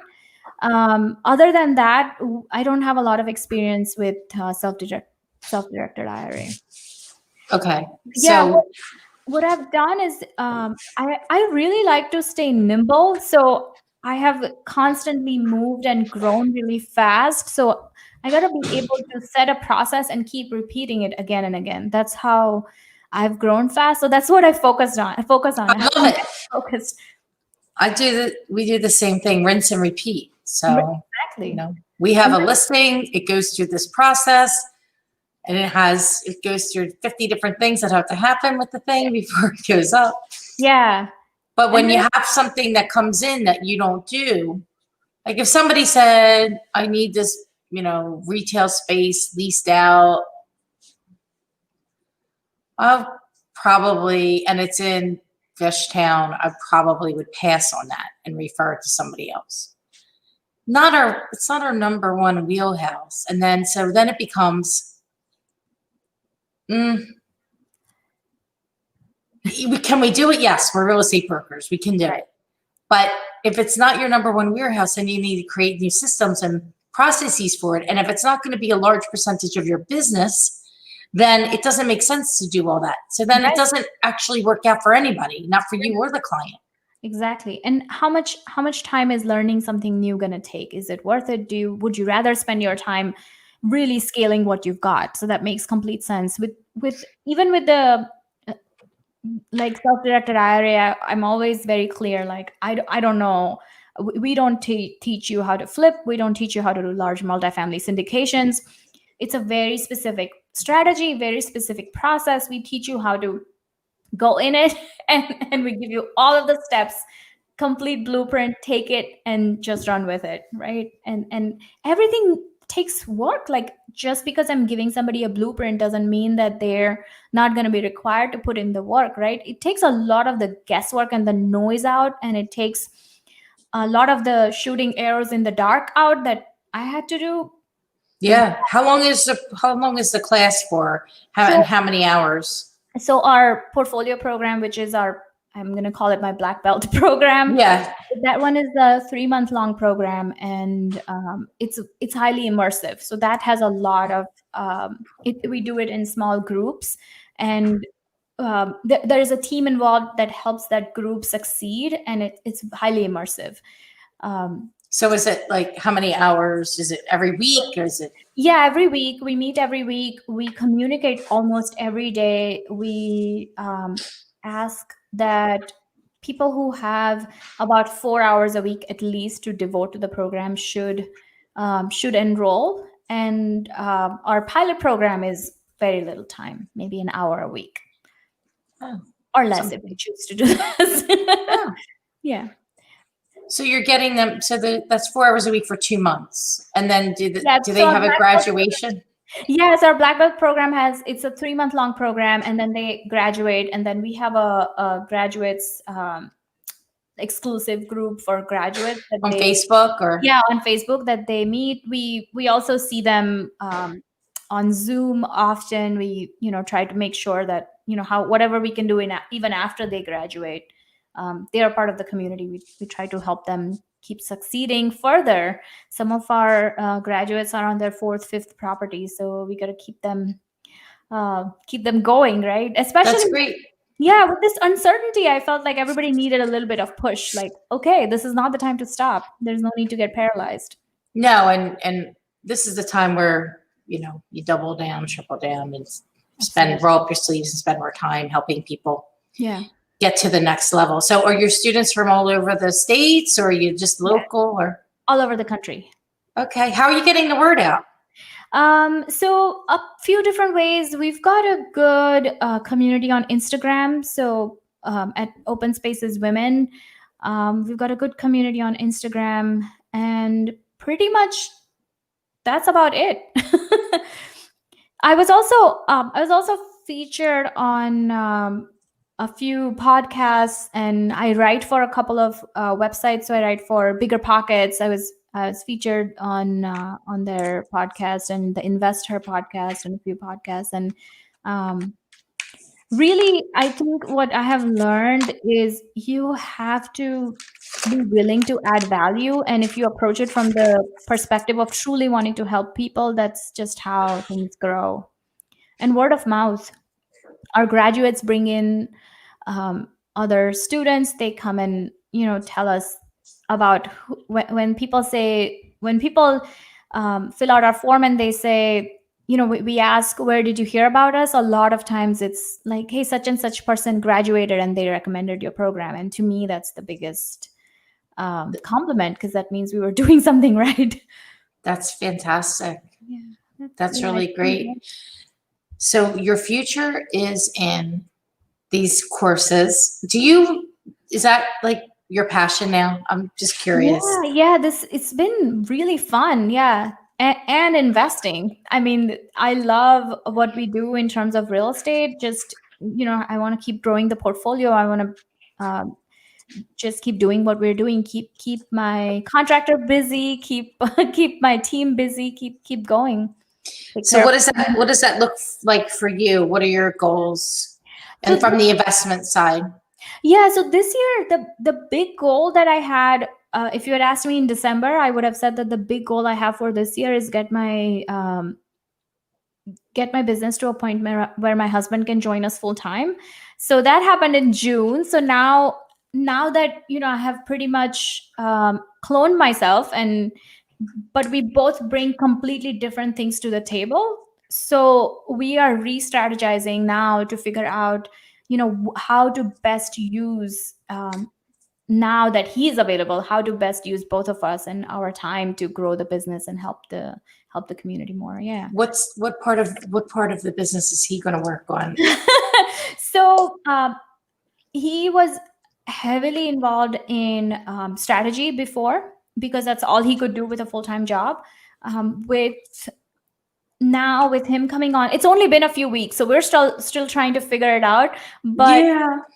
Speaker 2: Other than that, I don't have a lot of experience with self-directed IRA.
Speaker 1: Okay,
Speaker 2: Yeah,
Speaker 1: so
Speaker 2: what I've done is I really like to stay nimble. So I have constantly moved and grown really fast. So I got to be able to set a process and keep repeating it again and again. That's how I've grown fast. So that's what I focused on. I focus on.
Speaker 1: I
Speaker 2: I have to
Speaker 1: love
Speaker 2: be
Speaker 1: it.
Speaker 2: focused.
Speaker 1: We do the same thing, rinse and repeat. So,
Speaker 2: Exactly.
Speaker 1: we have
Speaker 2: And
Speaker 1: a listing, it goes through this process, and it goes through 50 different things that have to happen with the thing before it goes up.
Speaker 2: yeah.
Speaker 1: But
Speaker 2: And
Speaker 1: when you have something that comes in that you don't do, like if somebody said, I need this, retail space leased out, I'll probably, and it's in Fishtown, I probably would pass on that and refer it to somebody else. It's not our number one wheelhouse. And then, so then it becomes, can we do it? Yes, we're real estate brokers. We can do
Speaker 2: right.
Speaker 1: it. But if it's not your number one warehouse, then you need to create new systems and processes for it. And if it's not going to be a large percentage of your business, then it doesn't make sense to do all that. So then it doesn't actually work out for anybody, not for you or the client.
Speaker 2: Exactly. And how much time is learning something new going to take? Is it worth it? Would you rather spend your time really scaling what you've got? So that makes complete sense. With even with the like self-directed IRA, I'm always very clear. Like I don't know. We don't teach you how to flip. We don't teach you how to do large multifamily syndications. It's a very specific strategy, very specific process. We teach you how to go in it and we give you all of the steps, complete blueprint, take it and just run with it, right? And everything takes work. Like just because I'm giving somebody a blueprint doesn't mean that they're not going to be required to put in the work, right? It takes a lot of the guesswork and the noise out, and it takes a lot of the shooting arrows in the dark out that I had to do.
Speaker 1: Yeah. How long is the class for?
Speaker 2: So
Speaker 1: And how many hours?
Speaker 2: So our portfolio program, which is our I'm going to call it my black belt program.
Speaker 1: Yeah.
Speaker 2: That one is a 3-month long program, and it's highly immersive. So that has a lot of we do it in small groups, and there is a team involved that helps that group succeed, and it's highly immersive.
Speaker 1: So is it like how many hours? Is it every week or is it?
Speaker 2: Yeah, every week we meet. Every week we communicate almost every day. We ask that people who have about 4 hours a week at least to devote to the program should enroll. And our pilot program is very little time, maybe an hour a week
Speaker 1: Oh,
Speaker 2: or less if we choose to do this.
Speaker 1: oh.
Speaker 2: Yeah.
Speaker 1: So you're getting them. So that's 4 hours a week for 2 months, and then do
Speaker 2: So
Speaker 1: they
Speaker 2: our
Speaker 1: have a
Speaker 2: black belt
Speaker 1: graduation?
Speaker 2: Yes, our black belt program it's a 3-month long program, and then they graduate, and then we have a graduates exclusive group for graduates that
Speaker 1: On
Speaker 2: they
Speaker 1: Facebook or?
Speaker 2: yeah, on Facebook that they meet. We also see them on Zoom often. We try to make sure that how whatever we can do even after they graduate, they are part of the community. We try to help them keep succeeding further. Some of our graduates are on their 4th, 5th property, so we got to keep them going, right? Especially
Speaker 1: That's great.
Speaker 2: yeah, with this uncertainty, I felt like everybody needed a little bit of push. Like, okay, this is not the time to stop. There's no need to get paralyzed.
Speaker 1: No, and this is the time where you double down, triple down, and roll up your sleeves and spend more time helping people.
Speaker 2: Yeah.
Speaker 1: Get to the next level. So are your students from all over the states, or are you just local? Or
Speaker 2: all over the country?
Speaker 1: Okay. How are you getting the word out?
Speaker 2: So a few different ways. We've got a good community on Instagram. So at Open Spaces Women, we've got a good community on Instagram, and pretty much that's about it. I was also featured on a few podcasts, and I write for a couple of websites. So I write for Bigger Pockets. I was featured on their podcast and the Investor podcast and a few podcasts. And really, I think what I have learned is you have to be willing to add value. And if you approach it from the perspective of truly wanting to help people, that's just how things grow. And word of mouth. Our graduates bring in other students. They come and tell us about when people fill out our form and they say, we ask, where did you hear about us? A lot of times it's like, hey, such and such person graduated and they recommended your program. And to me, that's the biggest compliment, because that means we were doing something right.
Speaker 1: That's fantastic.
Speaker 2: Yeah,
Speaker 1: that's really great. So your future is in these courses. Is that like your passion now? I'm just curious.
Speaker 2: Yeah, it's been really fun. Yeah. And investing. I mean, I love what we do in terms of real estate. Just, I want to keep growing the portfolio. I want to just keep doing what we're doing. Keep my contractor busy. Keep my team busy. Keep going.
Speaker 1: So what does that look like for you? What are your goals? And from the investment side?
Speaker 2: Yeah, so this year, the big goal that I had, if you had asked me in December, I would have said that the big goal I have for this year is get my business to a point where my husband can join us full time. So that happened in June. So now that I have pretty much cloned myself, but we both bring completely different things to the table. So we are re-strategizing now to figure out how to best use now that he's available, how to best use both of us and our time to grow the business and help the community more. Yeah.
Speaker 1: What part of the business is he going to work on?
Speaker 2: So he was heavily involved in strategy before, because that's all he could do with a full-time job. With him coming on, it's only been a few weeks, so we're still trying to figure it out. But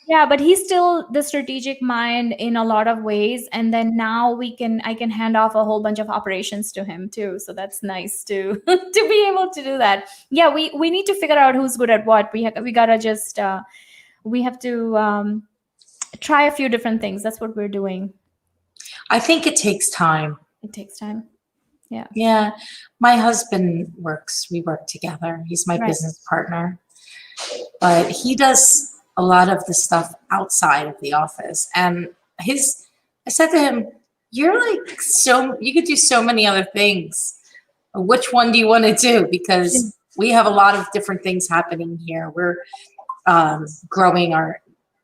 Speaker 2: but he's still the strategic mind in a lot of ways. And then now I can hand off a whole bunch of operations to him too. So that's nice to to be able to do that. Yeah, we need to figure out who's good at what. We gotta just we have to try a few different things. That's what we're doing.
Speaker 1: I think it takes time.
Speaker 2: It takes time. Yeah.
Speaker 1: Yeah. My husband we work together. He's my
Speaker 2: Right.
Speaker 1: business partner, but he does a lot of the stuff outside of the office. And I said to him, you're like you could do so many other things. Which one do you want to do? Because we have a lot of different things happening here. We're growing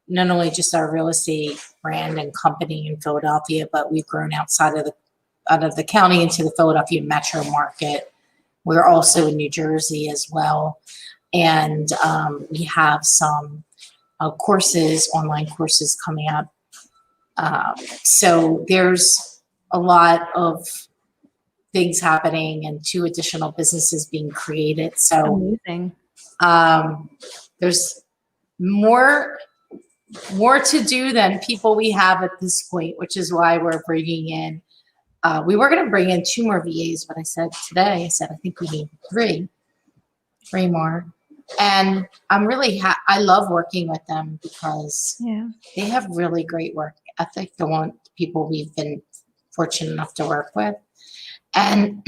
Speaker 1: not only just our real estate brand and company in Philadelphia, but we've grown outside of the county into the Philadelphia metro market. We're also in New Jersey as well. And we have some online courses coming up. So there's a lot of things happening and 2 additional businesses being created. So
Speaker 2: Amazing.
Speaker 1: There's more to do than people we have at this point, which is why we're bringing in. We were going to bring in 2 more VAs, but I said today, I think we need 3 more. And I'm really I love working with them because they have really great work ethic. The people we've been fortunate enough to work with. And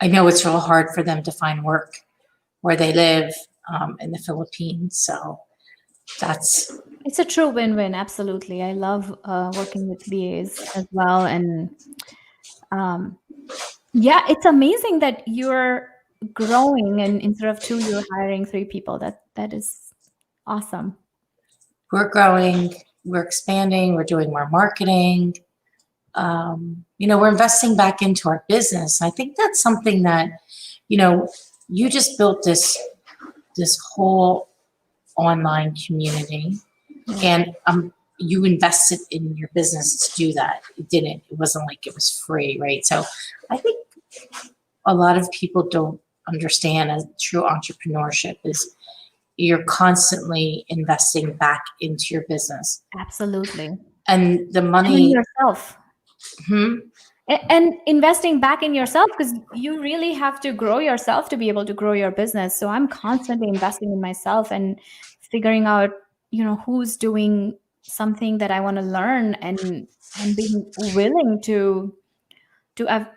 Speaker 1: I know it's real hard for them to find work where they live in the Philippines. So
Speaker 2: it's a true win-win. Absolutely. I love working with VAs as well. And it's amazing that you're growing, and instead of 2, you're hiring 3 people. That is awesome.
Speaker 1: We're growing, we're expanding, we're doing more marketing. We're investing back into our business. I think that's something that, you just built this whole online community, and you invested in your business to do that. It wasn't like it was free, right? So I think a lot of people don't understand a true entrepreneurship is you're constantly investing back into your business.
Speaker 2: Absolutely.
Speaker 1: And the money.
Speaker 2: And in yourself.
Speaker 1: Hmm?
Speaker 2: And investing back in yourself, because you really have to grow yourself to be able to grow your business. So I'm constantly investing in myself and figuring out, who's doing something that I want to learn, and being willing to have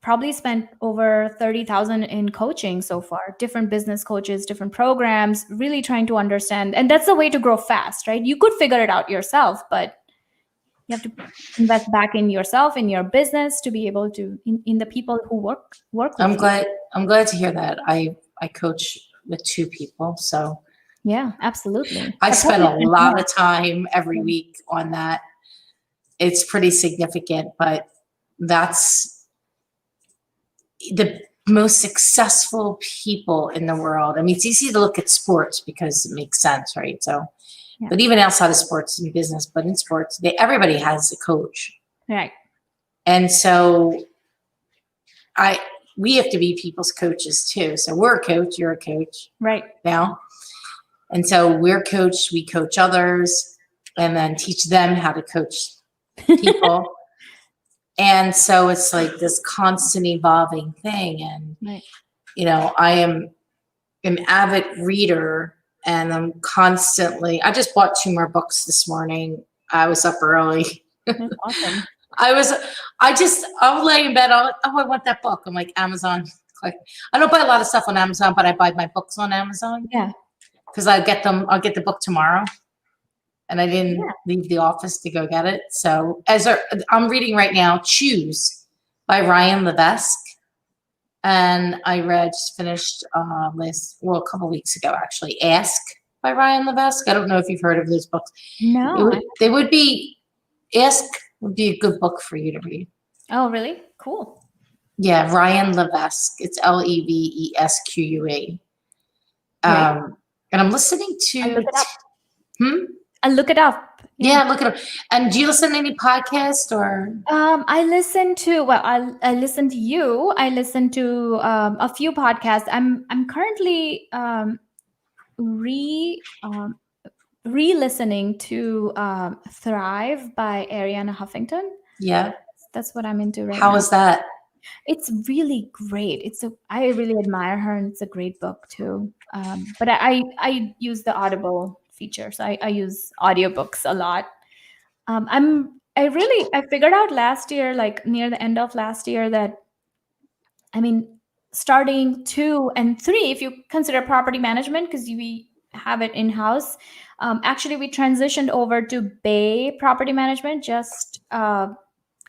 Speaker 2: probably spent over 30,000 in coaching so far, different business coaches, different programs, really trying to understand. And that's the way to grow fast, right? You could figure it out yourself, but you have to invest back in yourself, in your business, to be able to in the people who work with
Speaker 1: I'm glad to hear that. I coach with 2 people, so
Speaker 2: yeah, absolutely.
Speaker 1: I spend a lot of time every week on that. It's pretty significant, but that's the most successful people in the world. I mean, it's easy to look at sports because it makes sense, right? So, but even outside of sports and business, but in sports, everybody has a coach,
Speaker 2: right?
Speaker 1: And so we have to be people's coaches too. So we're a coach, you're a coach,
Speaker 2: right?
Speaker 1: Now, and so we're coached. We coach others, and then teach them how to coach people. And so it's like this constant evolving thing. And,
Speaker 2: right.
Speaker 1: I am an avid reader, and I'm constantly, I just bought 2 more books this morning. I was up early.
Speaker 2: That's awesome.
Speaker 1: I was laying in bed. I want that book. I'm like, Amazon. I don't buy a lot of stuff on Amazon, but I buy my books on Amazon.
Speaker 2: Yeah.
Speaker 1: Because I'll get the book tomorrow. And I didn't leave the office to go get it. So I'm reading right now, Choose by Ryan Levesque. And I finished a couple weeks ago, actually, Ask by Ryan Levesque. I don't know if you've heard of those books.
Speaker 2: No.
Speaker 1: Ask would be a good book for you to read.
Speaker 2: Oh, really? Cool.
Speaker 1: Yeah, Ryan Levesque. It's Levesque.
Speaker 2: Right.
Speaker 1: And I'm listening to.
Speaker 2: I'll look it up.
Speaker 1: I'll
Speaker 2: look it up.
Speaker 1: Yeah, look it up. And do you listen to any podcast or?
Speaker 2: I listen to I listen to you. I listen to a few podcasts. I'm currently re-listening to Thrive by Ariana Huffington.
Speaker 1: Yeah,
Speaker 2: that's what I'm into right now.
Speaker 1: How is that?
Speaker 2: It's really great. I really admire her, and it's a great book too. But I use the Audible feature. So I use audiobooks a lot. I figured out last year, like near the end of last year, that I mean, starting 2 and 3, if you consider property management, because we have it in house. Actually, we transitioned over to Bay Property Management just a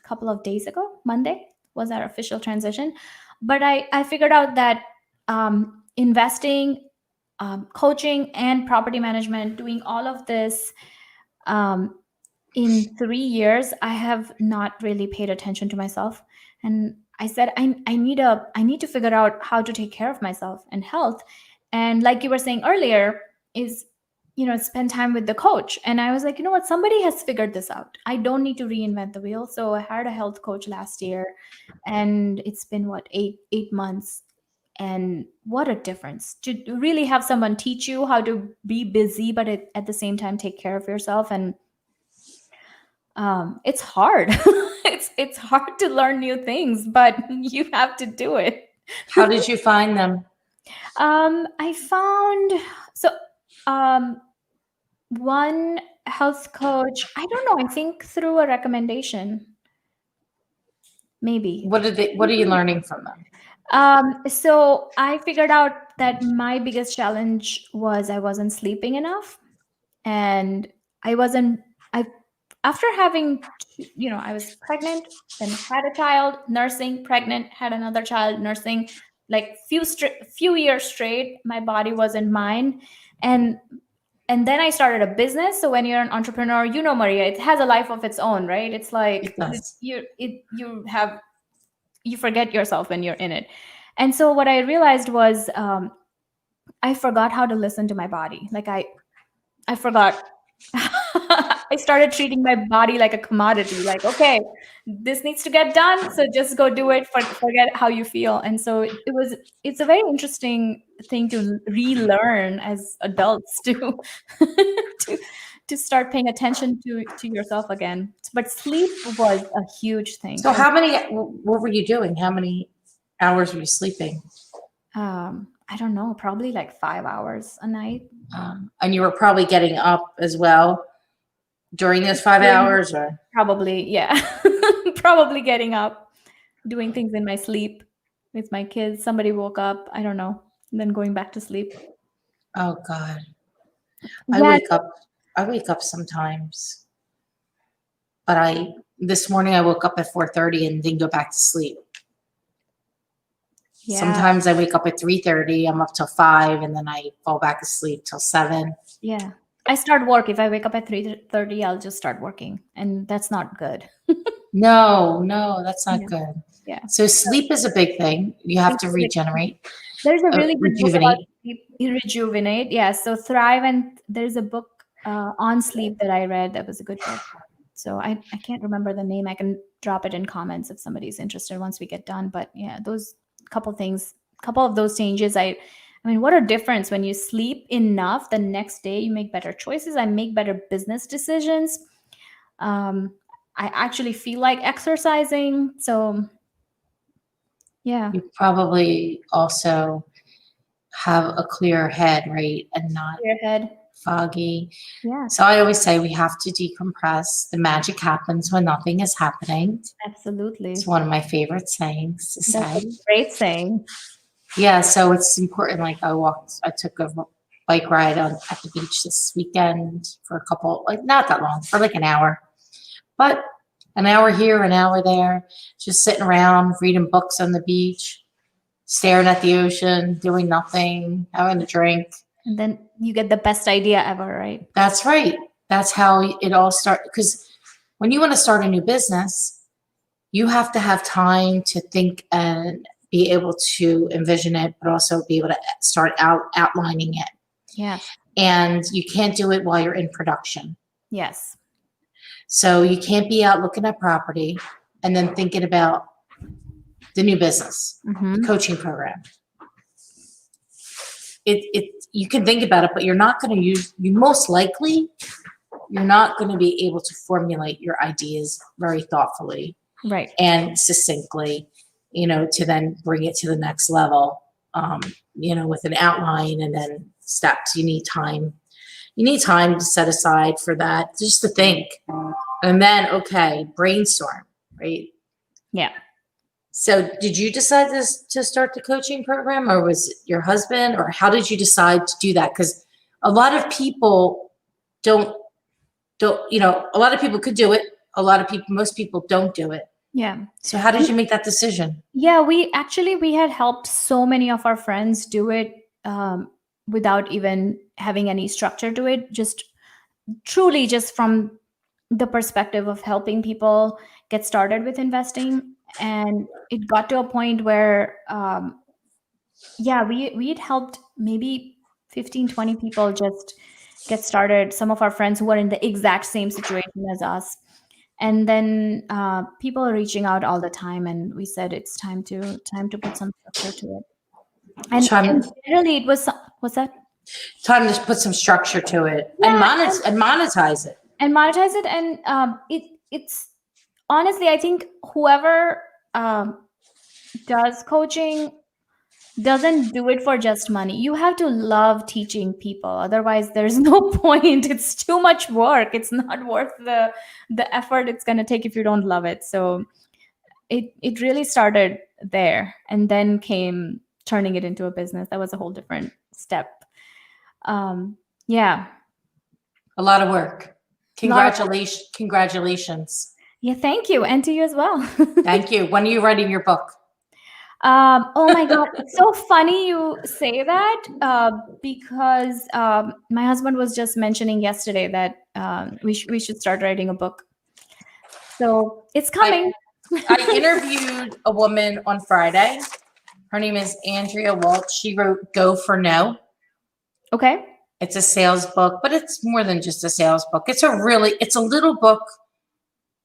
Speaker 2: couple of days ago. Monday was our official transition. But I figured out that investing, coaching, and property management, doing all of this um, in 3 years, I have not really paid attention to myself. And I said, I need to figure out how to take care of myself and health. And like you were saying earlier, is, spend time with the coach. And I was like, you know what? Somebody has figured this out. I don't need to reinvent the wheel. So I hired a health coach last year, and it's been what, 8 months. And what a difference to really have someone teach you how to be busy, but at the same time take care of yourself. And it's hard. It's hard to learn new things, but you have to do it.
Speaker 1: How did you find them?
Speaker 2: I found so one health coach. I don't know. I think through a recommendation, maybe.
Speaker 1: What are you learning from them?
Speaker 2: So I figured out that my biggest challenge was I wasn't sleeping enough, and I wasn't. I after having, I was pregnant, then had a child, nursing, pregnant, had another child, nursing, like few years straight. My body wasn't mine, and then I started a business. So when you're an entrepreneur, Maria, it has a life of its own, right? It's like
Speaker 1: It does.
Speaker 2: you forget yourself when you're in it. And so what I realized was I forgot how to listen to my body. Like I forgot. I started treating my body like a commodity. Like, okay, this needs to get done, so just go do it. Forget how you feel. And so it's a very interesting thing to relearn as adults to to to start paying attention to yourself again. But sleep was a huge thing.
Speaker 1: So what were you doing? How many hours were you sleeping?
Speaker 2: I don't know, probably like 5 hours a night.
Speaker 1: And you were probably getting up as well during those 5 hours, or?
Speaker 2: Probably, yeah. Probably getting up, doing things in my sleep with my kids. Somebody woke up, I don't know, and then going back to sleep.
Speaker 1: Oh God.
Speaker 2: Yes.
Speaker 1: I wake up sometimes. But this morning I woke up at 4:30 and didn't go back to sleep.
Speaker 2: Yeah.
Speaker 1: Sometimes I wake up at 3:30, I'm up till 5, and then I fall back asleep till 7.
Speaker 2: Yeah. I start work. If I wake up at 3:30, I'll just start working. And that's not good.
Speaker 1: No, that's not
Speaker 2: Yeah.
Speaker 1: good.
Speaker 2: Yeah.
Speaker 1: So sleep is a big thing. You have to regenerate.
Speaker 2: There's a really good book about
Speaker 1: Rejuvenate.
Speaker 2: sleep. Rejuvenate. Yeah. So Thrive, and there's a book on sleep that I read that was a good book. So I can't remember the name. I can drop it in comments if somebody's interested once we get done. But yeah, those couple of those changes. I mean, what a difference when you sleep enough. The next day, you make better choices. I make better business decisions. I actually feel like exercising. So yeah.
Speaker 1: You probably also have a clear head, right? And not
Speaker 2: Clear head.
Speaker 1: foggy.
Speaker 2: Yeah.
Speaker 1: So I always say we have to decompress. The magic happens when nothing is happening.
Speaker 2: Absolutely.
Speaker 1: It's one of my favorite sayings to say.
Speaker 2: That's a great saying.
Speaker 1: Yeah, so it's important. Like I took a bike ride at the beach this weekend for not that long, for like an hour. But an hour here, an hour there, just sitting around, reading books on the beach, staring at the ocean, doing nothing, having a drink.
Speaker 2: And then you get the best idea ever, right?
Speaker 1: That's right. That's how it all starts. Because when you want to start a new business, you have to have time to think and be able to envision it, but also be able to start outlining it.
Speaker 2: Yeah.
Speaker 1: And you can't do it while you're in production.
Speaker 2: Yes.
Speaker 1: So you can't be out looking at property and then thinking about the new business, the coaching program. You can think about it, but you're not going to you're not going to be able to formulate your ideas very thoughtfully,
Speaker 2: right,
Speaker 1: and succinctly, to then bring it to the next level, with an outline and then steps. You need time. you need time to set aside for that, just to think. And then, okay, brainstorm, right?
Speaker 2: Yeah.
Speaker 1: So did you decide to start the coaching program, or was it your husband, or how did you decide to do that? Because a lot of people don't, a lot of people could do it. Most people don't do it.
Speaker 2: Yeah.
Speaker 1: So how did you make that decision?
Speaker 2: Yeah, we had helped so many of our friends do it without even having any structure to it, just truly just from the perspective of helping people get started with investing. And it got to a point where we'd helped maybe 15, 20 people just get started, some of our friends who were in the exact same situation as us. And then people are reaching out all the time, and we said it's time to put some structure to it. And
Speaker 1: Time,
Speaker 2: generally it was, what's that?
Speaker 1: time to put some structure to it and
Speaker 2: Yeah,
Speaker 1: monetize it.
Speaker 2: and monetize it. And it's honestly, I think whoever does coaching doesn't do it for just money. You have to love teaching people, otherwise there's no point. It's too much work. It's not worth the effort it's going to take if you don't love it. So it really started there, and then came turning it into a business. That was a whole different step. Yeah.
Speaker 1: A lot of work.
Speaker 2: Lot of-
Speaker 1: Congratulations.
Speaker 2: Yeah, thank you, and to you as well.
Speaker 1: Thank you. When are you writing your book?
Speaker 2: Oh my God, it's so funny you say that because my husband was just mentioning yesterday that we should start writing a book. So it's coming.
Speaker 1: I interviewed a woman on Friday. Her name is Andrea Waltz. She wrote Go for No.
Speaker 2: Okay.
Speaker 1: It's a sales book, but it's more than just a sales book. It's a little book,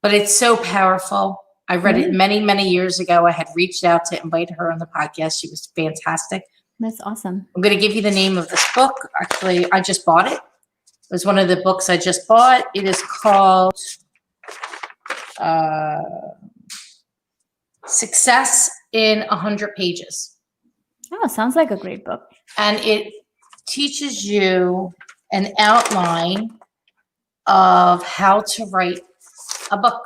Speaker 1: but it's so powerful. I read it many, many years ago. I had reached out to invite her on the podcast. She was fantastic.
Speaker 2: That's awesome.
Speaker 1: I'm going to give you the name of this book. Actually, I just bought it. It was one of the books I just bought. It is called Success in 100 Pages.
Speaker 2: Oh, sounds like a great book.
Speaker 1: And it teaches you an outline of how to write a book.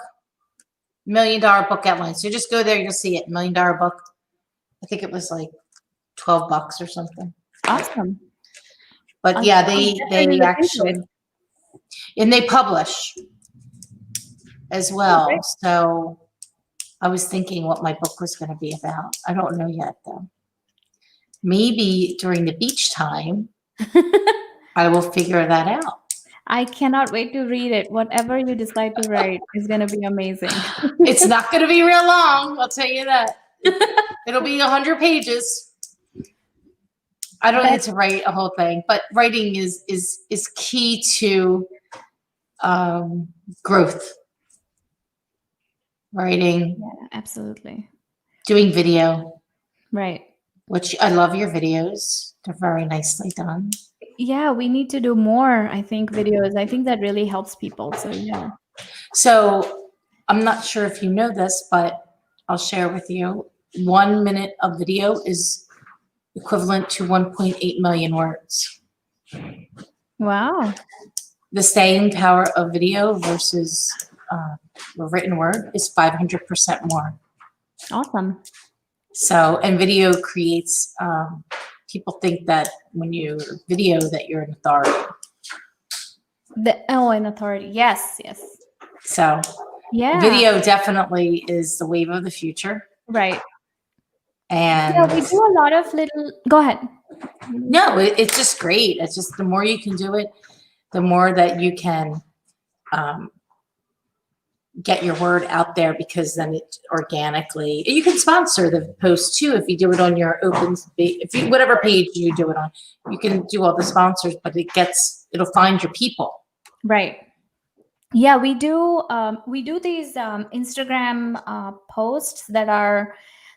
Speaker 1: $1 million book outline. So just go there, you'll see it. $1 million book. I think it was like $12 or something.
Speaker 2: Awesome.
Speaker 1: But yeah, they actually, and they publish as well.
Speaker 2: Okay.
Speaker 1: So I was thinking what my book was going to be about. I don't know yet though. Maybe during the beach time, I will figure that out.
Speaker 2: I cannot wait to read it. Whatever you decide to write is going to be amazing.
Speaker 1: It's not going to be real long. I'll tell you that. It'll be 100 pages. I don't need to write a whole thing, but writing is key to growth. Writing.
Speaker 2: Yeah, absolutely.
Speaker 1: Doing video.
Speaker 2: Right.
Speaker 1: Which I love your videos. They're very nicely done.
Speaker 2: Yeah, we need to do more, I think, videos. I think that really helps people. So yeah.
Speaker 1: So I'm not sure if you know this, but I'll share with you. 1 minute of video is equivalent to 1.8 million words.
Speaker 2: Wow.
Speaker 1: The staying power of video versus a written word is 500% more.
Speaker 2: Awesome.
Speaker 1: So, and video creates, people think that when you video that you're an authority.
Speaker 2: An authority. Yes, yes.
Speaker 1: So
Speaker 2: yeah,
Speaker 1: video definitely is the wave of the future.
Speaker 2: Right.
Speaker 1: And
Speaker 2: yeah, we do a lot of little, go ahead.
Speaker 1: No, it's just great. It's just the more you can do it, the more that you can get your word out there, because then it organically, you can sponsor the post too. If you do it on your whatever page you do it on, you can do all the sponsors, but it'll find your people.
Speaker 2: Right. Yeah, we do these Instagram posts that are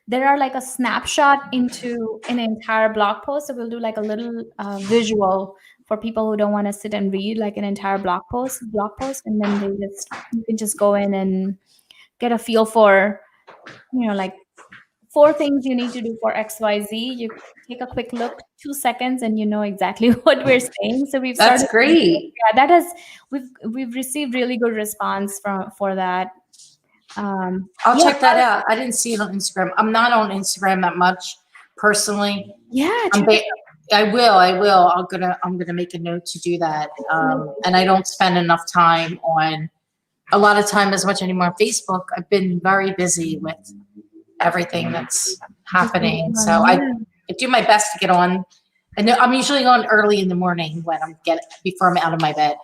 Speaker 2: like a snapshot into an entire blog post. So we'll do like a little visual for people who don't want to sit and read like an entire blog post, and then you can just go in and get a feel for, like 4 things you need to do for XYZ. You take a quick look, 2 seconds, and you know exactly what we're saying. So we've
Speaker 1: That's
Speaker 2: started.
Speaker 1: great.
Speaker 2: Yeah, that has we've received really good response for that.
Speaker 1: I'll
Speaker 2: Yeah,
Speaker 1: check that out. I didn't see it on Instagram. I'm not on Instagram that much personally.
Speaker 2: yeah,
Speaker 1: I'm
Speaker 2: check it
Speaker 1: ba- I will. I will. I'm gonna make a note to do that.
Speaker 2: out.
Speaker 1: And I don't spend enough time on a lot of time as much anymore on Facebook. I've been very busy with everything that's happening. So
Speaker 2: Yeah.
Speaker 1: I do my best to get on. And I'm usually on early in the morning when before I'm out of my bed.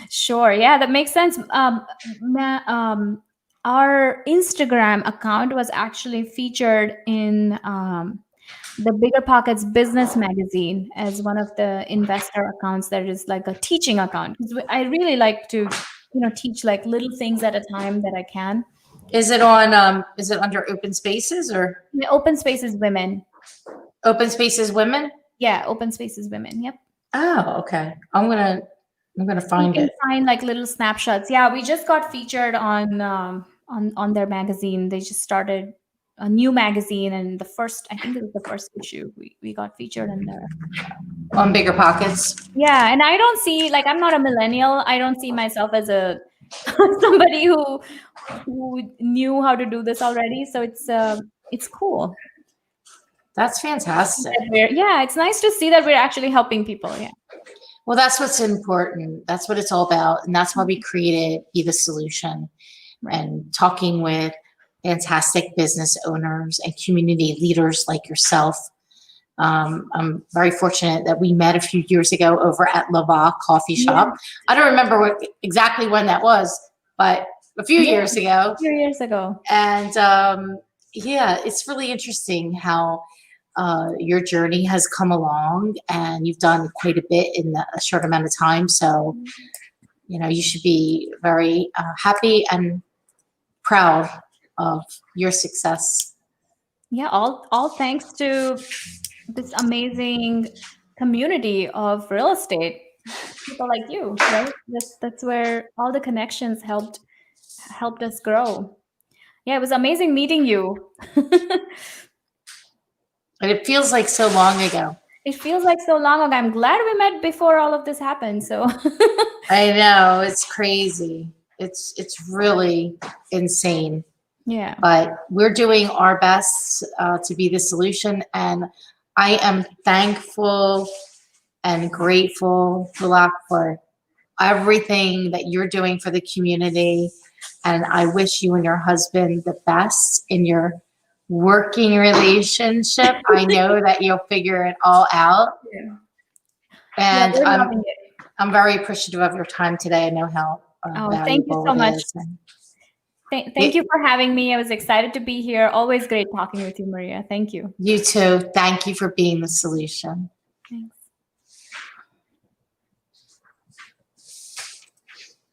Speaker 2: Sure. Yeah, that makes sense. Our Instagram account was actually featured in the Bigger Pockets Business Magazine as one of the investor accounts that is like a teaching account. 'Cause I really like to, teach like little things at a time that I can.
Speaker 1: Is it on? Is it under Open Spaces or
Speaker 2: Yeah, Open Spaces Women.
Speaker 1: Open Spaces Women?
Speaker 2: Yeah, Open Spaces Women. Yep.
Speaker 1: Oh, okay. I'm gonna
Speaker 2: You
Speaker 1: find
Speaker 2: can
Speaker 1: it.
Speaker 2: find like little snapshots. Yeah, we just got featured on their magazine. They just started a new magazine, and I think it was the first issue we got featured in there.
Speaker 1: On Bigger Pockets.
Speaker 2: Yeah, and I don't see like I'm not a millennial. I don't see myself as a somebody who knew how to do this already. So it's cool.
Speaker 1: That's fantastic.
Speaker 2: Yeah, it's nice to see that we're actually helping people. Yeah.
Speaker 1: Well, that's what's important. That's what it's all about. And that's why we created Be the Solution
Speaker 2: Right.
Speaker 1: and talking with fantastic business owners and community leaders like yourself. I'm very fortunate that we met a few years ago over at Lava Coffee Shop.
Speaker 2: Yeah.
Speaker 1: I don't remember exactly when that was, but a few years ago.
Speaker 2: A few years ago.
Speaker 1: And yeah, it's really interesting how your journey has come along, and you've done quite a bit in a short amount of time. So, you should be very happy and proud of your success.
Speaker 2: Yeah, all thanks to this amazing community of real estate people like you, right? That's where all the connections helped us grow. Yeah, it was amazing meeting you.
Speaker 1: And it feels like so long ago.
Speaker 2: It feels like so long ago. I'm glad we met before all of this happened. So
Speaker 1: I know, it's crazy. It's really insane.
Speaker 2: yeah.
Speaker 1: But we're doing our best to be the solution. And I am thankful and grateful, Palak, for everything that you're doing for the community. And I wish you and your husband the best in your working relationship. I know that you'll figure it all out.
Speaker 2: Yeah.
Speaker 1: And
Speaker 2: we're loving it.
Speaker 1: I'm very appreciative of your time today. I know how
Speaker 2: Thank you
Speaker 1: valuable
Speaker 2: so
Speaker 1: it
Speaker 2: much.
Speaker 1: is. And
Speaker 2: Thank you for having me. I was excited to be here. Always great talking with you, Maria. Thank you.
Speaker 1: you too. Thank you for being the solution.